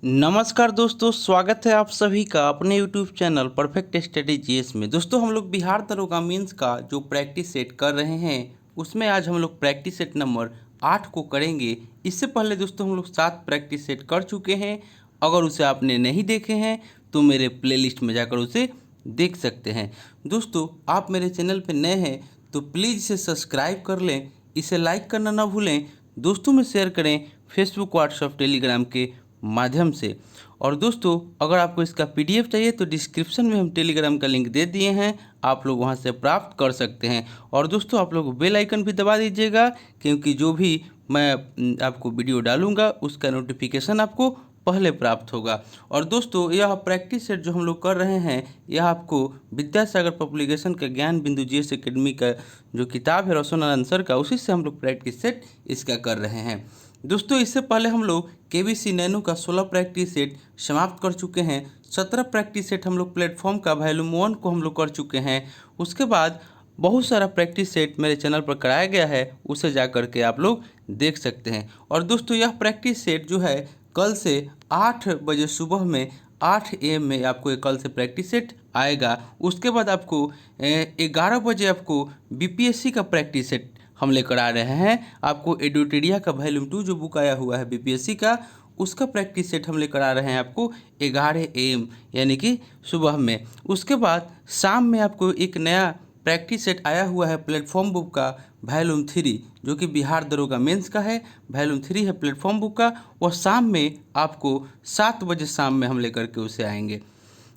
नमस्कार दोस्तों, स्वागत है आप सभी का अपने YouTube channel perfect study GS में। दोस्तों, हम लोग बिहार दरोगा मेंस का जो प्रैक्टिस सेट कर रहे हैं उसमें आज हम लोग प्रैक्टिस सेट नंबर 8 को करेंगे। इससे पहले दोस्तों हम लोग 7 प्रैक्टिस सेट कर चुके हैं। अगर उसे आपने नहीं देखे हैं तो मेरे प्लेलिस्ट में जाकर उसे देख सकते हैं। दोस्तों, आप मेरे चैनल पर नए हैं तो प्लीज़ इसे सब्सक्राइब कर लें, इसे लाइक करना ना भूलें, दोस्तों में शेयर करें फेसबुक, व्हाट्सएप, टेलीग्राम के माध्यम से। और दोस्तों, अगर आपको इसका पीडीएफ चाहिए तो डिस्क्रिप्शन में हम टेलीग्राम का लिंक दे दिए हैं, आप लोग वहां से प्राप्त कर सकते हैं। और दोस्तों, आप लोग बेल आइकन भी दबा दीजिएगा, क्योंकि जो भी मैं आपको वीडियो डालूंगा उसका नोटिफिकेशन आपको पहले प्राप्त होगा। और दोस्तों, यह प्रैक्टिस सेट जो हम लोग कर रहे हैं यह आपको विद्यासागर पब्लिकेशन का ज्ञान बिंदु जीएस एकेडमी का जो किताब है रोशन आनंद सर का, उसी से हम लोग प्रैक्टिस सेट इसका कर रहे हैं। दोस्तों, इससे पहले हम लोग केबीसी नैनो का 16 प्रैक्टिस सेट समाप्त कर चुके हैं। 17 प्रैक्टिस सेट हम लोग प्लेटफॉर्म का वॉल्यूम 1 को हम लोग कर चुके हैं। उसके बाद बहुत सारा प्रैक्टिस सेट मेरे चैनल पर कराया गया है, उसे जा कर के आप लोग देख सकते हैं। और दोस्तों, यह प्रैक्टिस सेट जो है कल से 8 बजे सुबह में 8 AM में आपको ये कल से प्रैक्टिस सेट आएगा। उसके बाद आपको 11 बजे आपको बीपीएससी का प्रैक्टिस सेट हम लेकर आ रहे हैं। आपको एडुटेरिया का वॉल्यूम 2 जो बुक आया हुआ है बीपीएससी का, उसका प्रैक्टिस सेट हम लेकर आ रहे हैं आपको 11 AM यानी कि सुबह में। उसके बाद शाम में आपको एक नया प्रैक्टिस सेट आया हुआ है प्लेटफॉर्म बुक का वॉल्यूम 3, जो कि बिहार दरोगा मेंस का है। वॉल्यूम 3 है प्लेटफॉर्म बुक का, और शाम में आपको 7 बजे शाम में हम लेकर के उसे आएंगे।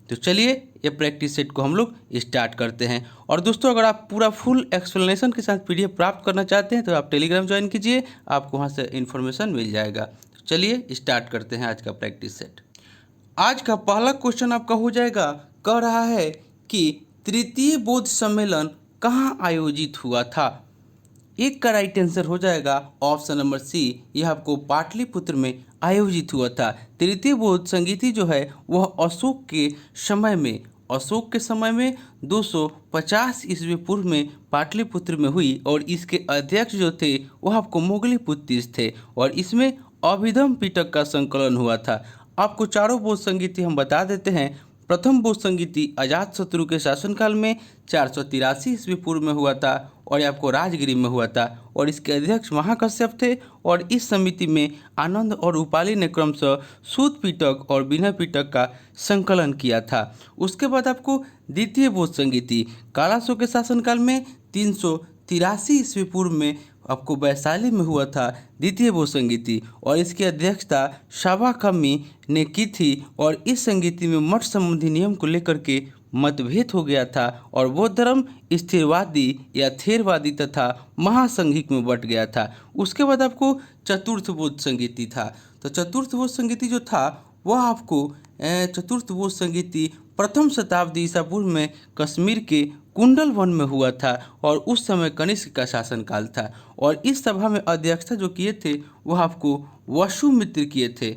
तो चलिए ये प्रैक्टिस सेट को हम लोग स्टार्ट करते हैं। और दोस्तों, अगर आप पूरा फुल एक्सप्लेनेशन के साथ पीडीएफ प्राप्त करना चाहते हैं तो आप टेलीग्राम ज्वाइन कीजिए, आपको वहाँ से इन्फॉर्मेशन मिल जाएगा। तो चलिए स्टार्ट करते हैं आज का प्रैक्टिस सेट। आज का पहला क्वेश्चन आपका हो जाएगा, कह रहा है कि तृतीय बौद्ध सम्मेलन कहाँ आयोजित हुआ था। एक का राइट आंसर हो जाएगा ऑप्शन नंबर सी, यह आपको पाटलिपुत्र में आयोजित हुआ था। तृतीय बौद्ध संगीति जो है वह अशोक के समय में 250 ईस्वी पूर्व में पाटलिपुत्र में हुई, और इसके अध्यक्ष जो थे वह आपको मोगलीपुत्तिस थे, और इसमें अभिधम पिटक का संकलन हुआ था। आपको चारों बौद्ध संगीति हम बता देते हैं। प्रथम बौद्ध संगीति अजातशत्रु के शासनकाल में 483 ईस्वी पूर्व में हुआ था, और ये आपको राजगिरी में हुआ था, और इसके अध्यक्ष महाकश्यप थे। और इस समिति में आनंद और उपाली ने क्रमशः सूत पिटक और विनय पिटक का संकलन किया था। उसके बाद आपको द्वितीय बौद्ध संगीति कालाशों के शासनकाल में 383 ईस्वी पूर्व में आपको वैशाली में हुआ था द्वितीय बौद्ध संगीति, और इसकी अध्यक्षता शाबा कम्मी ने की थी। और इस संगीति में मठ संबंधी नियम को लेकर के मतभेद हो गया था, और बौद्ध धर्म स्थिरवादी या थेरवादी तथा महासंघिक में बंट गया था। उसके बाद आपको चतुर्थ बौद्ध संगीति था। तो चतुर्थ बौद्ध संगीति जो था वह आपको चतुर्थ बौद्ध संगीति प्रथम शताब्दी ईसा पूर्व में कश्मीर के कुंडल वन में हुआ था, और उस समय कनिष्क का शासनकाल था। और इस सभा में अध्यक्षता जो किए थे वह आपको वसुमित्र किए थे।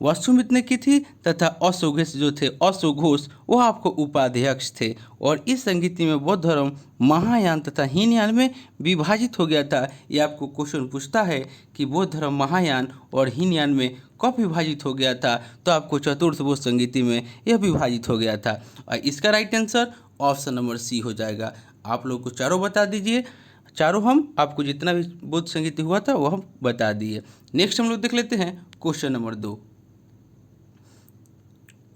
वसुमित्र ने की थी, तथा अशोघोष जो थे अशोघोष वह आपको उपाध्यक्ष थे। और इस संगीति में बौद्ध धर्म महायान तथा हीनयान में विभाजित हो गया था। ये आपको क्वेश्चन पूछता है कि बौद्ध धर्म महायान और हीनयान में कब विभाजित हो गया था, तो आपको चतुर्थ बौद्ध संगीति में यह विभाजित हो गया था। और इसका right answer option number C हो जाएगा। आप लोग को चारों बता दीजिए, चारों हम आपको जितना भी बौद्ध संगीति हुआ था वह हम बता दिए। नेक्स्ट हम लोग देख लेते हैं क्वेश्चन नंबर 2।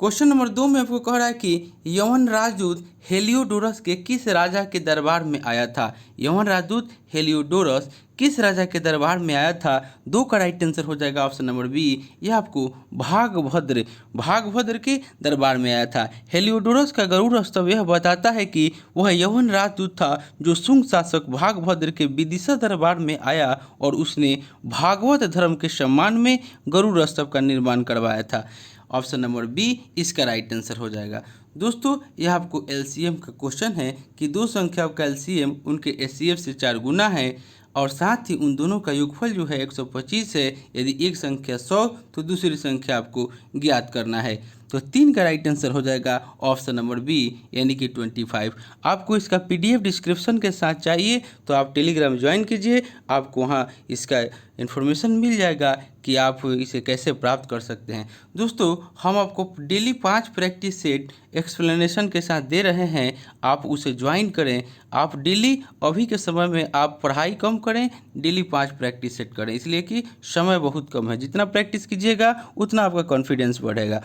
क्वेश्चन नंबर 2 में आपको कह रहा है कि यवन राजदूत हेलियोडोरस के किस राजा के दरबार में आया था। यवन राजदूत हेलियोडोरस किस राजा के दरबार में आया था। 2 का राइट आंसर हो जाएगा ऑप्शन नंबर बी, यह आपको भागभद्र के दरबार में आया था। हेलियोडोरस का गरुड़ स्तंभ यह बताता है कि वह यवन राजदूत था जो शुंग शासक भागभद्र के विदिशा दरबार में आया, और उसने भागवत धर्म के सम्मान में गरुड़ स्तंभ का निर्माण करवाया था। ऑप्शन नंबर बी इसका राइट आंसर हो जाएगा। दोस्तों, यह आपको एलसीएम का क्वेश्चन है कि दो संख्याओं का एलसीएम उनके एचसीएफ से 4 गुना है, और साथ ही उन दोनों का योगफल जो है 125 है। यदि एक संख्या 100 तो दूसरी संख्या आपको ज्ञात करना है। तो 3 का राइट आंसर हो जाएगा ऑप्शन नंबर बी यानी कि 25। आपको इसका पीडीएफ डिस्क्रिप्शन के साथ चाहिए तो आप टेलीग्राम ज्वाइन कीजिए, आपको वहाँ इसका इन्फॉर्मेशन मिल जाएगा कि आप इसे कैसे प्राप्त कर सकते हैं। दोस्तों हम आपको डेली 5 प्रैक्टिस सेट एक्सप्लेनेशन के साथ दे रहे हैं, आप उसे ज्वाइन करें। आप डेली अभी के समय में आप पढ़ाई कम करें, डेली 5 प्रैक्टिस सेट करें, इसलिए कि समय बहुत कम है। जितना प्रैक्टिस कीजिएगा उतना आपका कॉन्फिडेंस बढ़ेगा।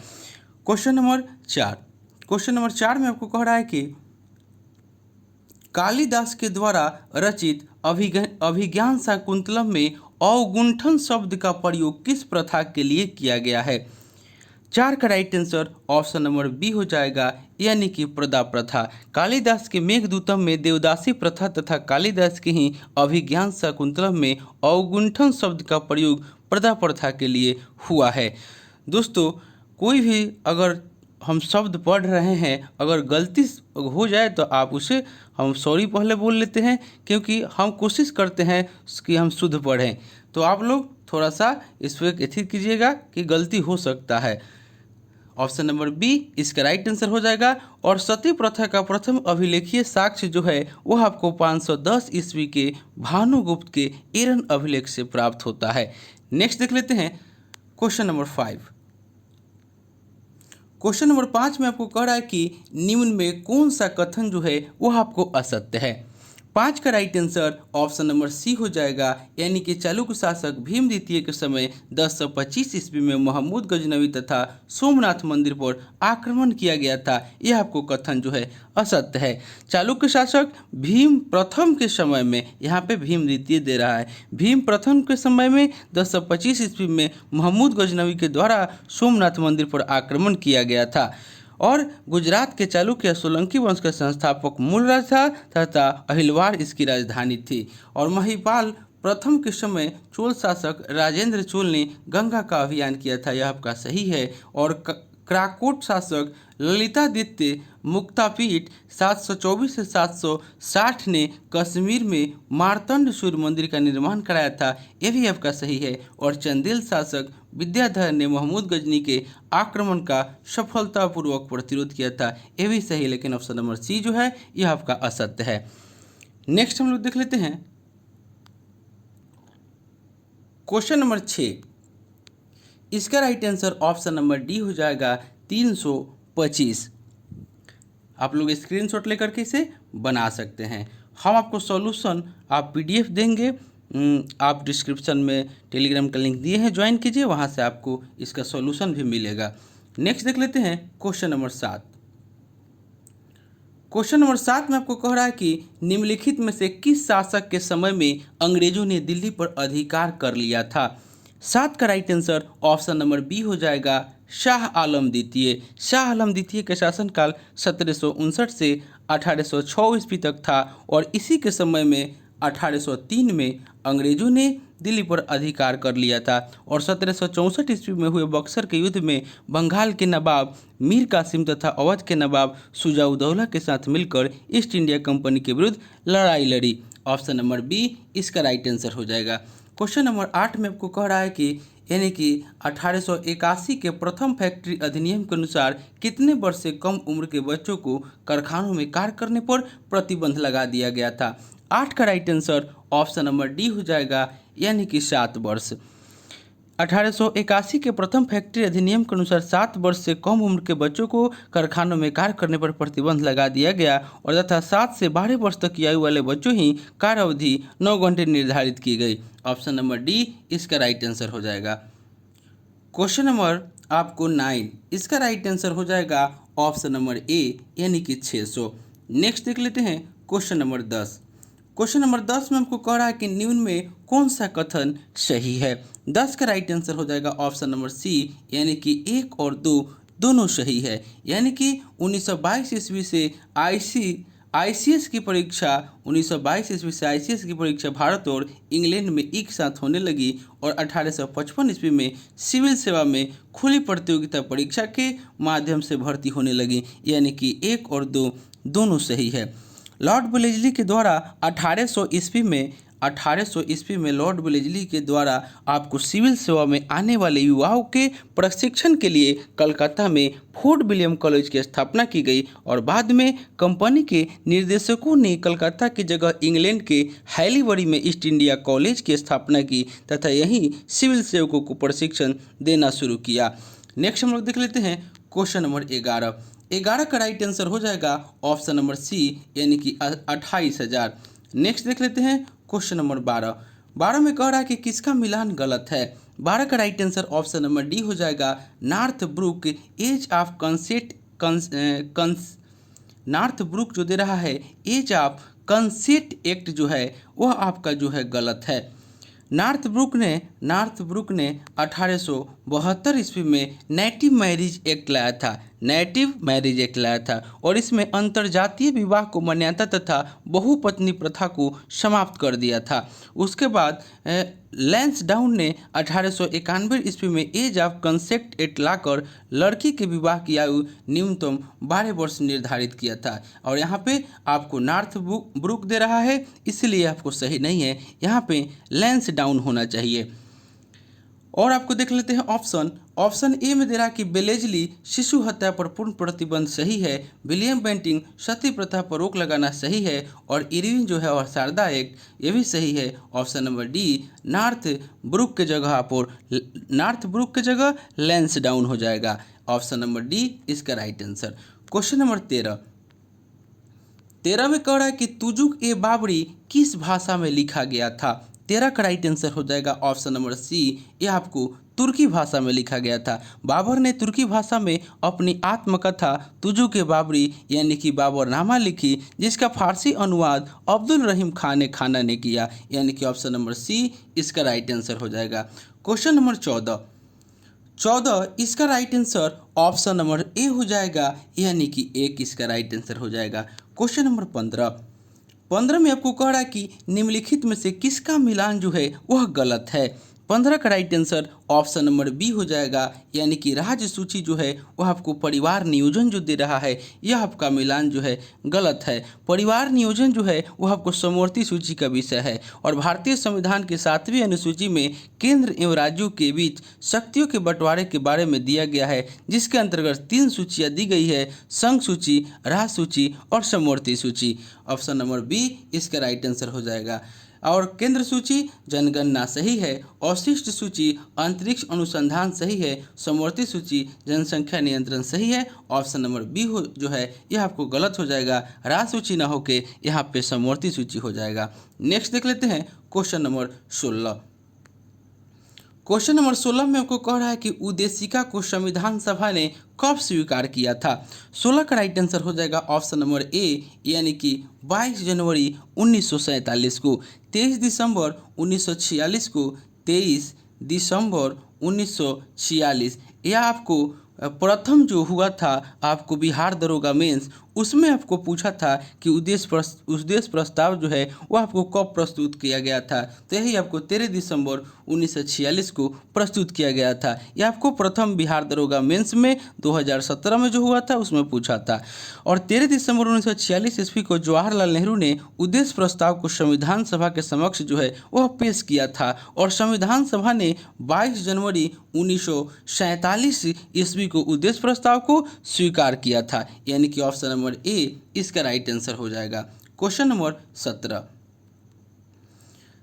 क्वेश्चन नंबर 4 में आपको कह रहा है कि कालिदास के द्वारा रचित अभिज्ञान शाकुंतलम में अवगुंठन शब्द का प्रयोग किस प्रथा के लिए किया गया है। 4 का right answer option number B हो जाएगा, यानी कि प्रदा प्रथा। कालिदास के मेघदूतम में देवदासी प्रथा तथा कालिदास के ही अभिज्ञान शाकुंतलम में अवगुंठन शब्द का प्रयोग प्रदा प्रथा के लिए हुआ है। दोस्तों कोई भी अगर हम शब्द पढ़ रहे हैं, अगर गलती हो जाए तो आप उसे हम सॉरी पहले बोल लेते हैं, क्योंकि हम कोशिश करते हैं कि हम शुद्ध पढ़ें। तो आप लोग थोड़ा सा इस पर एथिक कीजिएगा कि गलती हो सकता है। ऑप्शन नंबर बी इसका राइट आंसर हो जाएगा। और सती प्रथा का प्रथम अभिलेखीय साक्ष्य जो है वह आपको 510 ईस्वी के भानुगुप्त के एरन अभिलेख से प्राप्त होता है। नेक्स्ट देख लेते हैं क्वेश्चन नंबर 5। क्वेश्चन नंबर 5 में आपको कह रहा है कि निम्न में कौन सा कथन जो है वह आपको असत्य है। 5 का right answer option number C हो जाएगा, यानी कि चालुक्य शासक भीम द्वितीय के समय 1025 ईस्वी में महमूद गजनवी तथा सोमनाथ मंदिर पर आक्रमण किया गया था। यह आपको कथन जो है असत्य है। चालुक्य शासक भीम प्रथम के समय में, यहाँ पे भीम द्वितीय दे रहा है, भीम प्रथम के समय में 1025 ईस्वी में महमूद गजनवी के द्वारा सोमनाथ मंदिर पर आक्रमण किया गया था। और गुजरात के चालुक्य सोलंकी वंश का संस्थापक मूलराज था तथा अहिलवाड़ इसकी राजधानी थी। और महिपाल प्रथम के समय चोल शासक राजेंद्र चोल ने गंगा का अभियान किया था, यह आपका सही है। और क्राकोट शासक ललितादित्य मुक्तापीठ 724 से 760 ने कश्मीर में मार्तंड सूर्य मंदिर का निर्माण कराया था, यह भी आपका सही है। और चंदेल शासक विद्याधर ने महमूद गजनी के आक्रमण का सफलतापूर्वक प्रतिरोध किया था, यह भी सही, लेकिन ऑप्शन नंबर सी जो है यह आपका असत्य है। नेक्स्ट हम लोग देख लेते हैं क्वेश्चन नंबर 6। इसका right answer option number D हो जाएगा 325। आप लोग स्क्रीनशॉट लेकर के इसे बना सकते हैं। हम आपको सॉल्यूशन आप पीडीएफ देंगे, आप डिस्क्रिप्शन में टेलीग्राम का लिंक दिए हैं, ज्वाइन कीजिए, वहाँ से आपको इसका सॉल्यूशन भी मिलेगा। नेक्स्ट देख लेते हैं क्वेश्चन नंबर 7। क्वेश्चन नंबर 7 में आपको कह रहा है कि निम्नलिखित में से किस शासक के समय में अंग्रेजों ने दिल्ली पर अधिकार कर लिया था। 7 का right answer option number B हो जाएगा, शाह आलम द्वितीय। शाह आलम द्वितीय का शासनकाल 1759 से 1806 ईस्वी तक था। और इसी के समय में 1803 में अंग्रेजों ने दिल्ली पर अधिकार कर लिया था। और 1764 ईस्वी में हुए बक्सर के युद्ध में बंगाल के नवाब मीर कासिम तथा अवध के नवाब शुजाउद्दौला के साथ मिलकर ईस्ट इंडिया कंपनी के विरुद्ध लड़ाई लड़ी। ऑप्शन नंबर बी इसका राइट आंसर हो जाएगा। क्वेश्चन नंबर 8 में आपको कह रहा है कि यानी कि 1881 के प्रथम फैक्ट्री अधिनियम के अनुसार कितने वर्ष से कम उम्र के बच्चों को कारखानों में कार्य करने पर प्रतिबंध लगा दिया गया था। 8 का right answer option number D हो जाएगा, यानी कि 7 वर्ष। 1881 के प्रथम फैक्ट्री अधिनियम के अनुसार 7 वर्ष से कम उम्र के बच्चों को कारखानों में कार्य करने पर प्रतिबंध लगा दिया गया। और तथा 7 से 12 वर्ष तक की आयु वाले बच्चों ही कार्य अवधि 9 घंटे निर्धारित की गई। ऑप्शन नंबर डी इसका राइट आंसर हो जाएगा। क्वेश्चन नंबर आपको 9, इसका राइट आंसर हो जाएगा ऑप्शन नंबर ए, यानी कि 600। नेक्स्ट देख लेते हैं क्वेश्चन नंबर 10। क्वेश्चन नंबर 10 में हमको कह रहा है कि निम्न में कौन सा कथन सही है। 10 का राइट आंसर हो जाएगा ऑप्शन नंबर सी, यानी कि 1 और 2 दोनों सही है। यानी कि 1922 ईस्वी से आईसीएस की परीक्षा 1922 ईस्वी से आईसीएस की परीक्षा भारत और इंग्लैंड में एक साथ होने लगी। और 1855 ईस्वी में सिविल सेवा में खुली प्रतियोगिता परीक्षा के माध्यम से भर्ती होने लगी। यानी कि 1 और 2 दोनों सही है। लॉर्ड वेलेस्ली के द्वारा 1800 ईस्वी में 1800 ईस्वी में लॉर्ड वेलेस्ली के द्वारा आपको सिविल सेवा में आने वाले युवाओं के प्रशिक्षण के लिए कलकत्ता में फोर्ट विलियम कॉलेज की स्थापना की गई और बाद में कंपनी के निर्देशकों ने कलकत्ता की जगह इंग्लैंड के हैलीबरी में ईस्ट इंडिया कॉलेज की स्थापना की तथा यहीं सिविल सेवकों को प्रशिक्षण देना शुरू किया। नेक्स्ट हम लोग देख लेते हैं क्वेश्चन नंबर 11 का राइट आंसर हो जाएगा ऑप्शन नंबर सी यानी कि 28,000। नेक्स्ट देख लेते हैं क्वेश्चन नंबर 12 में कह रहा है कि किसका मिलान गलत है। 12 का right answer option number D हो जाएगा Northbrook age of Northbrook जो दे रहा है एज ऑफ कंसेट एक्ट जो है वह आपका जो है गलत है। नॉर्थ ब्रुक ने 1872 ईस्वी में नेटिव मैरिज एक्ट लाया था और इसमें अंतरजातीय विवाह को मान्यता तथा बहुपत्नी प्रथा को समाप्त कर दिया था। उसके बाद लैंसडाउन ने 1891 ईस्वी में एज ऑफ कंसेंट एक्ट लाकर लड़की के विवाह की आयु न्यूनतम 12 वर्ष निर्धारित किया था और यहाँ पे आपको नॉर्थ ब्रुक दे रहा है इसलिए आपको सही नहीं है, यहाँ पे लैंसडाउन होना चाहिए। और आपको देख लेते हैं ऑप्शन ए में दे रहा है कि वेलेस्ली शिशु हत्या पर पूर्ण प्रतिबंध सही है, विलियम बेंटिंग सती प्रथा पर रोक लगाना सही है और इरविन जो है और शारदा एक्ट ये भी सही है। Option number D Northbrook के जगह लैंसडाउन हो जाएगा। ऑप्शन नंबर डी इसका राइट आंसर। क्वेश्चन नंबर 13 में कह रहा है कि तुजुक ए बाबरी किस भाषा में लिखा गया था। 13 का राइट आंसर हो जाएगा ऑप्शन नंबर सी, ये आपको तुर्की भाषा में लिखा गया था। बाबर ने तुर्की भाषा में अपनी आत्मकथा तुजुक ए बाबरी यानी कि बाबरनामा लिखी जिसका फारसी अनुवाद अब्दुल रहीम खाना ने किया यानी कि ऑप्शन नंबर सी इसका राइट आंसर हो जाएगा। क्वेश्चन नंबर 14 इसका right answer option number A हो जाएगा यानी कि एक इसका राइट आंसर हो जाएगा। क्वेश्चन नंबर 15 में आपको कह रहा है कि निम्नलिखित में से किसका मिलान जो है वह गलत है। 15 का right answer option number B हो जाएगा यानी कि राज्य सूची जो है वह आपको परिवार नियोजन जो दे रहा है यह आपका मिलान जो है गलत है। परिवार नियोजन जो है वह आपको समवर्ती सूची का विषय है और भारतीय संविधान के 7वीं अनुसूची में केंद्र एवं राज्यों के बीच शक्तियों के बंटवारे के बारे में दिया गया है जिसके अंतर्गत 3 सूचियाँ दी गई है, संघ सूची, राज्य सूची और समवर्ती सूची। ऑप्शन नंबर बी इसका राइट आंसर हो जाएगा। और केंद्र सूची जनगणना सही है, अवशिष्ट सूची अंतरिक्ष अनुसंधान सही है, समवर्ती सूची जनसंख्या नियंत्रण सही है। ऑप्शन नंबर बी हो जो है यह आपको गलत हो जाएगा, राज्य सूची ना होके यहाँ पे समवर्ती सूची हो जाएगा। नेक्स्ट देख लेते हैं क्वेश्चन नंबर 16। क्वेश्चन नंबर 16 में आपको कह रहा है कि उद्देशिका को संविधान सभा ने कब स्वीकार किया था। 16 का राइट आंसर हो जाएगा ऑप्शन नंबर ए यानी कि 22 जनवरी 1947 को, 23 दिसंबर 1946 को, 23 दिसंबर 1946। यह आपको प्रथम जो हुआ था आपको बिहार दरोगा मेंस उसमें आपको पूछा था कि उद्देश्य प्रस्ताव जो है वो आपको कब प्रस्तुत किया गया था, तो यही आपको 13 दिसंबर 1946 को प्रस्तुत किया गया था। यह आपको प्रथम बिहार दरोगा मेंस में 2017 में जो हुआ था उसमें पूछा था। और 13 दिसंबर 1946 ईस्वी को जवाहरलाल नेहरू ने उद्देश्य प्रस्ताव को संविधान सभा के समक्ष जो है वह पेश किया था और संविधान सभा ने 22 जनवरी 1947 ईस्वी को उद्देश्य प्रस्ताव को स्वीकार किया था यानी कि ऑप्शन नंबर ए इसका राइट आंसर हो जाएगा। क्वेश्चन नंबर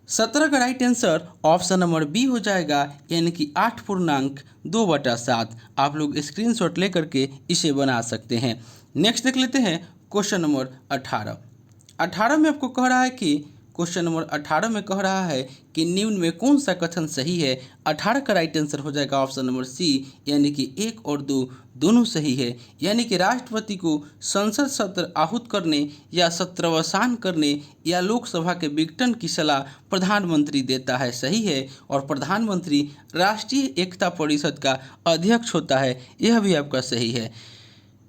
17 का right answer option number B हो जाएगा यानी कि 8.2/7। आप लोग स्क्रीनशॉट लेकर के इसे बना सकते हैं। नेक्स्ट देख लेते हैं क्वेश्चन नंबर 18 में आपको कह रहा है कि क्वेश्चन नंबर 18 में कह रहा है कि निम्न में कौन सा कथन सही है। 18 का राइट आंसर हो जाएगा ऑप्शन नंबर सी यानी कि 1 और 2 दोनों सही है। यानी कि राष्ट्रपति को संसद सत्र आहूत करने या सत्रावसान करने या लोकसभा के विघटन की सलाह प्रधानमंत्री देता है, सही है। और प्रधानमंत्री राष्ट्रीय एकता परिषद का अध्यक्ष होता है, यह भी आपका सही है।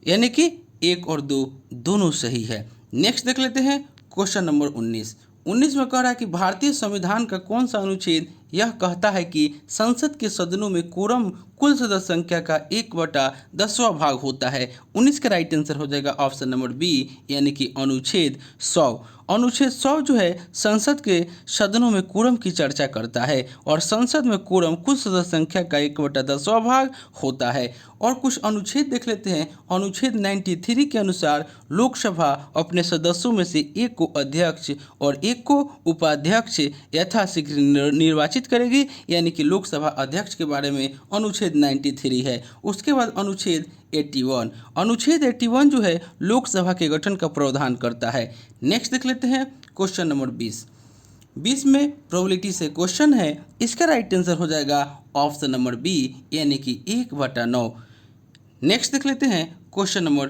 यानी कि 1 और 2 दोनों सही है। नेक्स्ट देख लेते हैं क्वेश्चन नंबर 19 में कह रहा है कि भारतीय संविधान का कौन सा अनुच्छेद यह कहता है कि संसद के सदनों में कोरम कुल सदस्य संख्या का 1/10वां भाग होता है। 19 का राइट आंसर हो जाएगा ऑप्शन नंबर बी, यानी कि अनुच्छेद 100। अनुच्छेद 100 जो है संसद के सदनों में कोरम की चर्चा करता है और संसद में कोरम कुल सदस्य संख्या का 1/10वां भाग होता है। और कुछ अनुच्छेद देख लेते हैं। अनुच्छेद 93 के अनुसार लोकसभा अपने सदस्यों में से एक को अध्यक्ष और एक को उपाध्यक्ष यथाशीघ्र निर्वाचित करेगी, यानी कि लोकसभा अध्यक्ष के बारे में अनुच्छेद 93 है। उसके बाद अनुच्छेद 81। अनुच्छेद 81 जो है लोकसभा के गठन का प्रावधान करता है। नेक्स्ट देख लेते हैं क्वेश्चन नंबर 20 में प्रोबेबिलिटी से क्वेश्चन है। इसका राइट आंसर हो जाएगा ऑप्शन नंबर बी, यानी कि 1/9। नेक्स्ट देख लेते हैं क्वेश्चन नंबर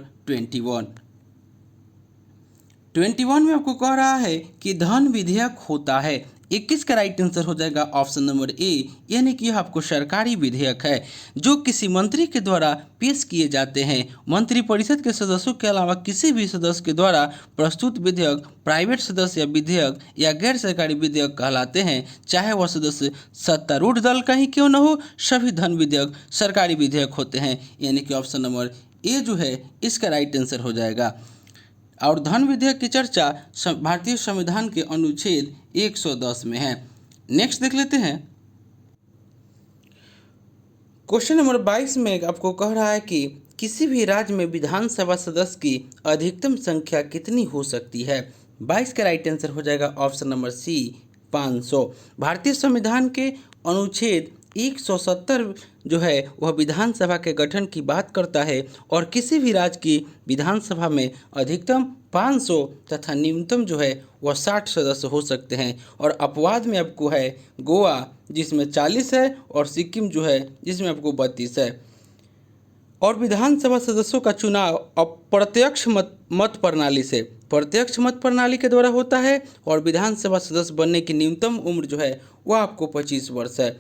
21 में आपको कह रहा है कि धन विधेयक होता है। 21 का राइट आंसर हो जाएगा ऑप्शन नंबर ए, यानी कि यह आपको सरकारी विधेयक है जो किसी मंत्री के द्वारा पेश किए जाते हैं। मंत्रिपरिषद के सदस्यों के अलावा किसी भी सदस्य के द्वारा प्रस्तुत विधेयक प्राइवेट सदस्य या विधेयक या गैर सरकारी विधेयक कहलाते हैं, चाहे वह सदस्य सत्तारूढ़ दल का ही क्यों न हो। सभी धन विधेयक सरकारी विधेयक होते हैं, यानी कि ऑप्शन नंबर ए जो है इसका राइट आंसर हो जाएगा। और धन विधेयक की चर्चा भारतीय संविधान के अनुच्छेद 110 में है। नेक्स्ट देख लेते हैं क्वेश्चन नंबर 22 में आपको कह रहा है कि किसी भी राज्य में विधानसभा सदस्य की अधिकतम संख्या कितनी हो सकती है। 22 का राइट आंसर हो जाएगा ऑप्शन नंबर सी, 500। भारतीय संविधान के अनुच्छेद 170 जो है वह विधानसभा के गठन की बात करता है और किसी भी राज्य की विधानसभा में अधिकतम 500 तथा न्यूनतम जो है वह 60 सदस्य हो सकते हैं। और अपवाद में आपको है गोवा जिसमें 40 है और सिक्किम जो है जिसमें आपको 32 है। और विधानसभा सदस्यों का चुनाव प्रत्यक्ष मत प्रणाली के द्वारा होता है और विधानसभा सदस्य बनने की न्यूनतम उम्र जो है वह आपको 25 वर्ष है।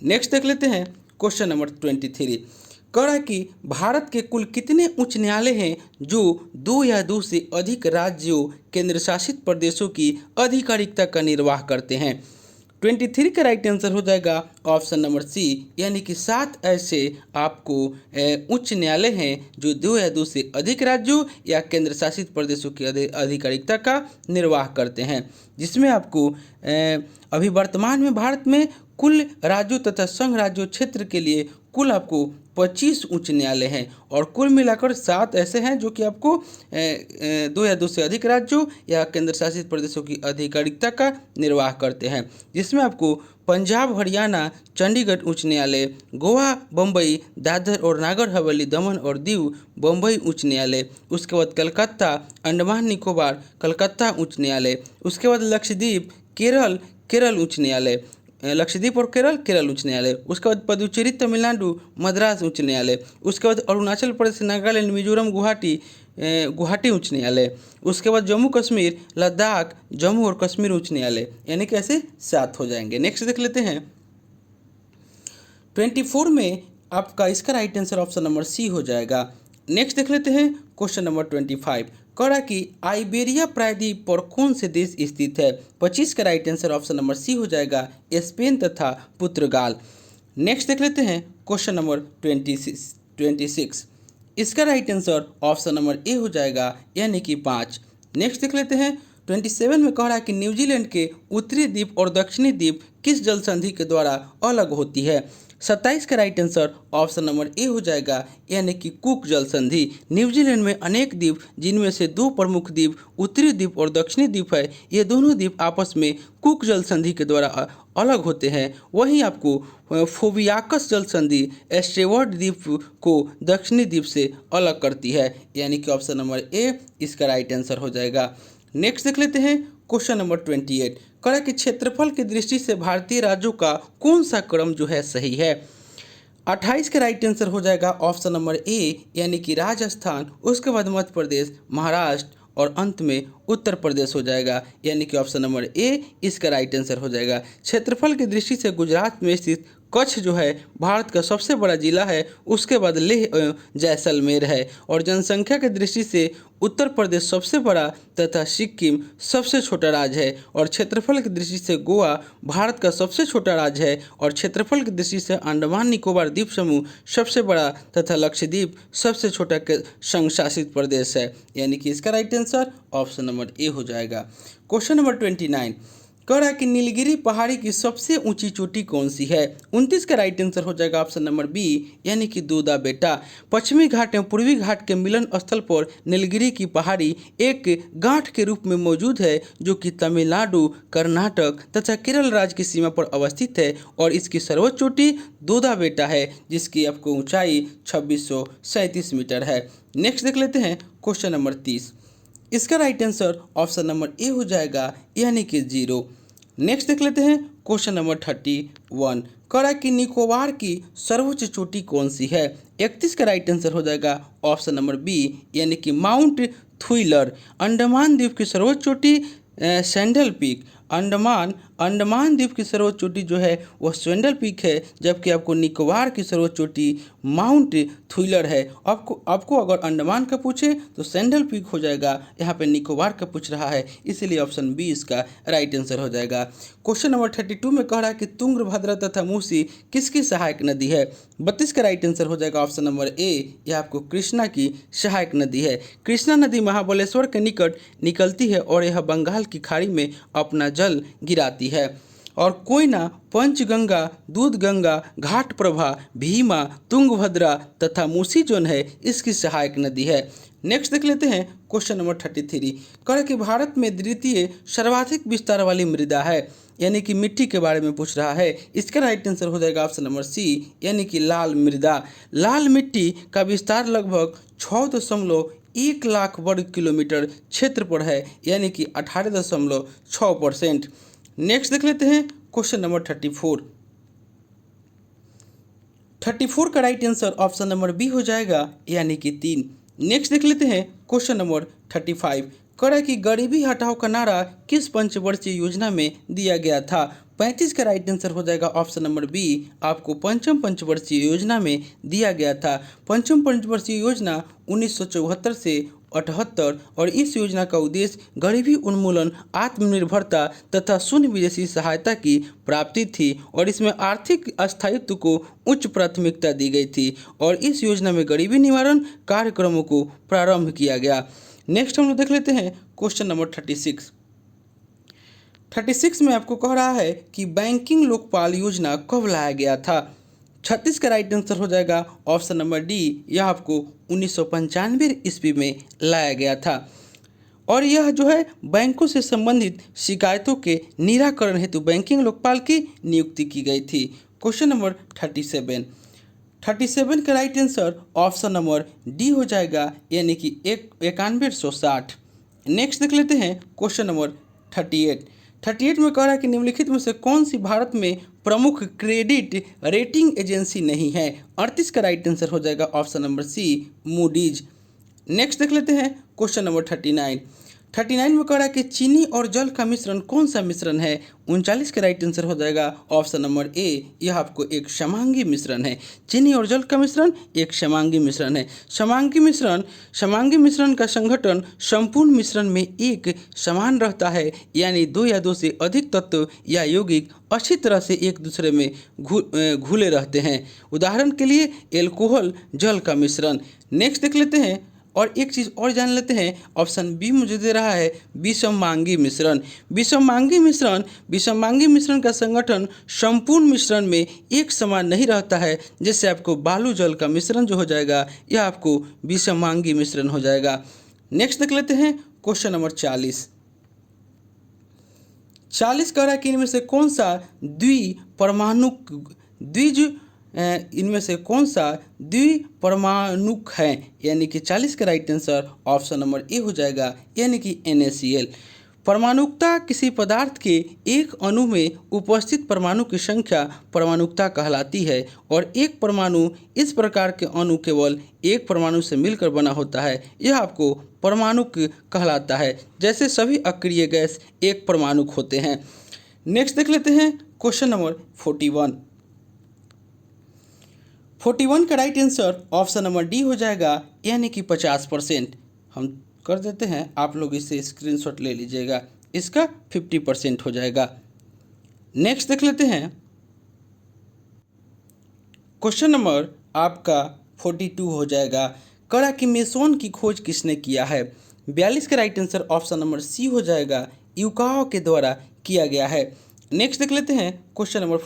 नेक्स्ट देख लेते हैं क्वेश्चन नंबर 23। कह रहा है कि भारत के कुल कितने उच्च न्यायालय हैं जो 2 या 2 से अधिक राज्यों केंद्र शासित प्रदेशों की आधिकारिकता का निर्वाह करते हैं। 23 का राइट आंसर हो जाएगा ऑप्शन नंबर सी, यानी कि 7 ऐसे आपको उच्च न्यायालय हैं जो 2 या 2 से अधिक राज्यों या केंद्र शासित प्रदेशों की आधिकारिकता का निर्वाह करते हैं, जिसमें आपको अभी वर्तमान में भारत में कुल राज्यों तथा संघ राज्यों क्षेत्र के लिए कुल आपको 25 उच्च न्यायालय हैं और कुल मिलाकर 7 ऐसे हैं जो कि आपको 2 या 2 से अधिक राज्यों या केंद्र शासित प्रदेशों की आधिकारिकता का निर्वाह करते हैं, जिसमें आपको पंजाब, हरियाणा, चंडीगढ़ उच्च न्यायालय, गोवा, बम्बई, दादर और नागर हवेली, दमन और दीव बम्बई उच्च न्यायालय, उसके बाद कलकत्ता, अंडमान निकोबार, कलकत्ता उच्च न्यायालय, उसके बाद लक्षद्वीप, केरल उच्च न्यायालय, लक्षद्वीप और केरल उच्च न्यायालय, उसके बाद पुदुचेरी, तमिलनाडु, मद्रास उच्च न्यायालय, उसके बाद अरुणाचल प्रदेश, नागालैंड, मिजोरम, गुवाहाटी उच्च न्यायालय, उसके बाद जम्मू कश्मीर, लद्दाख, जम्मू और कश्मीर उच्च न्यायालय, यानी कि ऐसे 7 हो जाएंगे। नेक्स्ट देख लेते हैं 24 में आपका इसका right answer option number C हो जाएगा। नेक्स्ट देख लेते हैं क्वेश्चन नंबर 25। कह रहा कि आइबेरिया प्रायद्वीप पर कौन से देश स्थित है। 25 का right answer option number C हो जाएगा, स्पेन तथा पुर्तगाल। नेक्स्ट देख लेते हैं क्वेश्चन नंबर 26। इसका right answer option number A हो जाएगा, यानी कि 5। नेक्स्ट देख लेते हैं 27 में कह रहा है कि न्यूजीलैंड के उत्तरी द्वीप और दक्षिणी द्वीप किस जल संधि के द्वारा अलग होती है। 27 का right answer option number A हो जाएगा, यानी कि कुक जल संधि। न्यूजीलैंड में अनेक द्वीप जिनमें से 2 प्रमुख द्वीप उत्तरी द्वीप और दक्षिणी द्वीप है, ये दोनों द्वीप आपस में कुक जल संधि के द्वारा अलग होते हैं। वहीं आपको फोबियाकस जल संधि स्टेवर्ड द्वीप को दक्षिणी द्वीप से अलग करती है, यानी कि ऑप्शन नंबर ए इसका राइट आंसर हो जाएगा। नेक्स्ट देख लेते हैं क्वेश्चन नंबर 28। कह कि क्षेत्रफल की दृष्टि से भारतीय राज्यों का कौन सा क्रम जो है सही है। 28 का राइट आंसर हो जाएगा ऑप्शन नंबर ए, यानी कि राजस्थान, उसके बाद मध्य प्रदेश, महाराष्ट्र और अंत में उत्तर प्रदेश हो जाएगा, यानी कि ऑप्शन नंबर ए इसका राइट आंसर हो जाएगा। क्षेत्रफल की दृष्टि से गुजरात में स्थित कच्छ जो है भारत का सबसे बड़ा जिला है, उसके बाद लेह जैसलमेर है। और जनसंख्या की दृष्टि से उत्तर प्रदेश सबसे बड़ा तथा सिक्किम सबसे छोटा राज्य है। और क्षेत्रफल की दृष्टि से गोवा भारत का सबसे छोटा राज्य है। और क्षेत्रफल की दृष्टि से अंडमान निकोबार द्वीप समूह सबसे बड़ा तथा लक्षद्वीप सबसे छोटा संघ शासित प्रदेश है। यानी कि इसका right answer option number A हो जाएगा। क्वेश्चन नंबर 29 कह रहा है कि नीलगिरी पहाड़ी की सबसे ऊंची चोटी कौन सी है। 29 का राइट आंसर हो जाएगा ऑप्शन नंबर बी यानी कि दूधा बेटा। पश्चिमी घाट एवं पूर्वी घाट के मिलन स्थल पर नीलगिरी की पहाड़ी एक गांठ के रूप में मौजूद है, जो कि तमिलनाडु, कर्नाटक तथा केरल राज्य की सीमा पर अवस्थित है। और इसकी सर्वोच्च चोटी दूधा बेटा है, जिसकी आपको ऊंचाई 2637 मीटर है। नेक्स्ट देख लेते हैं क्वेश्चन नंबर 30। इसका right answer option number A हो जाएगा यानी कि 0। नेक्स्ट देख लेते हैं क्वेश्चन नंबर 31। कह रहा है कि निकोबार की सर्वोच्च चोटी कौन सी है। 31 का राइट आंसर हो जाएगा ऑप्शन नंबर बी यानी कि माउंट थुइलर। अंडमान द्वीप की सर्वोच्च चोटी सैंडल पीक। अंडमान द्वीप की सर्वोच्च चोटी जो है वह सैंडल पीक है, जबकि आपको निकोबार की सर्वोच्च चोटी माउंट थुइलर है। आपको अगर अंडमान का पूछे तो सैंडल पीक हो जाएगा, यहाँ पे निकोबार का पूछ रहा है, इसीलिए ऑप्शन बी इसका राइट आंसर हो जाएगा। क्वेश्चन नंबर 32 में कह रहा है कि तुंगभद्रा तथा मूसी किसकी सहायक नदी है। 32 का राइट आंसर हो जाएगा ऑप्शन नंबर ए, यह आपको कृष्णा की सहायक नदी है। कृष्णा नदी महाबलेश्वर के निकट निकलती है और यह बंगाल की खाड़ी में अपना जल गिराती है। और कोयना, पंचगंगा, दूधगंगा, घाटप्रभा, भीमा, तुंगभद्रा तथा मूसी जोन है इसकी सहायक नदी है। नेक्स्ट देख लेते हैं क्वेश्चन नंबर 33। कह कि भारत में द्वितीय सर्वाधिक विस्तार वाली मृदा है, यानी कि मिट्टी के बारे में पूछ रहा है। इसका राइट आंसर हो जाएगा ऑप्शन नंबर सी यानी कि लाल मृदा। लाल मिट्टी का विस्तार लगभग 6.1 लाख वर्ग किलोमीटर क्षेत्र पर है, यानी कि 18.6%। नेक्स्ट देख लेते हैं क्वेश्चन नंबर 34 का right answer option number B हो जाएगा यानी कि 3। नेक्स्ट देख लेते हैं क्वेश्चन नंबर 35। कह रहा है कि गरीबी हटाओ का नारा किस पंचवर्षीय योजना में दिया गया था। 35 का राइट आंसर हो जाएगा ऑप्शन नंबर बी, आपको पंचम पंचवर्षीय योजना में दिया गया था। पंचम पंचवर्षीय योजना 1974 से 78 और इस योजना का उद्देश्य गरीबी उन्मूलन, आत्मनिर्भरता तथा शून्य विदेशी सहायता की प्राप्ति थी। और इसमें आर्थिक स्थायित्व को उच्च प्राथमिकता दी गई थी और इस योजना में गरीबी निवारण कार्यक्रमों को प्रारंभ किया गया। नेक्स्ट हम लोग देख लेते हैं क्वेश्चन नंबर 36 में आपको कह रहा है कि बैंकिंग लोकपाल योजना कब लाया गया था। 36 का राइट आंसर हो जाएगा ऑप्शन नंबर डी, यह आपको 1995 ईस्वी में लाया गया था। और यह जो है बैंकों से संबंधित शिकायतों के निराकरण हेतु बैंकिंग लोकपाल की नियुक्ति की गई थी। क्वेश्चन नंबर 37 का right answer option number D हो जाएगा यानी कि 9160। नेक्स्ट देख लेते हैं क्वेश्चन नंबर 38 में कह रहा है कि निम्नलिखित में से कौन सी भारत में प्रमुख क्रेडिट रेटिंग एजेंसी नहीं है। 38 का राइट आंसर हो जाएगा option number C, Moody's. Next देख लेते हैं क्वेश्चन नंबर 39 में कह रहा है कि चीनी और जल का मिश्रण कौन सा मिश्रण है। 39 का राइट आंसर हो जाएगा ऑप्शन नंबर ए, यह आपको एक समांगी मिश्रण है। चीनी और जल का मिश्रण एक समांगी मिश्रण है। समांगी मिश्रण का संगठन संपूर्ण मिश्रण में एक समान रहता है, यानी 2 या 2 से अधिक तत्व या यौगिक अच्छी तरह से एक दूसरे में घुले रहते हैं। उदाहरण के लिए एल्कोहल जल का मिश्रण। नेक्स्ट देख लेते हैं और एक चीज़ और जान लेते हैं, ऑप्शन बी मुझे दे रहा है विषमांगी मिश्रण। विषमांगी मिश्रण का संगठन संपूर्ण मिश्रण में एक समान नहीं रहता है, जैसे आपको बालू जल का मिश्रण जो हो जाएगा यह आपको विषमांगी मिश्रण हो जाएगा। नेक्स्ट देख लेते हैं क्वेश्चन नंबर 40 कह रहा है कि इनमें से कौन सा द्विपरमाणुक है, यानी कि 40 का right answer option number A हो जाएगा यानी कि NaCl। परमाणुकता किसी पदार्थ के एक अणु में उपस्थित परमाणु की संख्या परमाणुकता कहलाती है। और एक परमाणु इस प्रकार के अणु केवल एक परमाणु से मिलकर बना होता है, यह आपको परमाणुक कहलाता है। जैसे सभी अक्रिय गैस एक परमाणुक होते हैं। नेक्स्ट देख लेते हैं क्वेश्चन नंबर 41। 41 का right answer option number D हो जाएगा, यानी कि 50%। हम कर देते हैं, आप लोग इसे स्क्रीनशॉट ले लीजिएगा, इसका 50% हो जाएगा। नेक्स्ट देख लेते हैं, क्वेश्चन नंबर आपका 42 हो जाएगा। कड़ा कि मेसोन की खोज किसने किया है? 42 का right answer option number C हो जाएगा, यूकाओ के द्वारा किया गया है। नेक्स्ट देख लेते हैं क्वेश्चन नंबर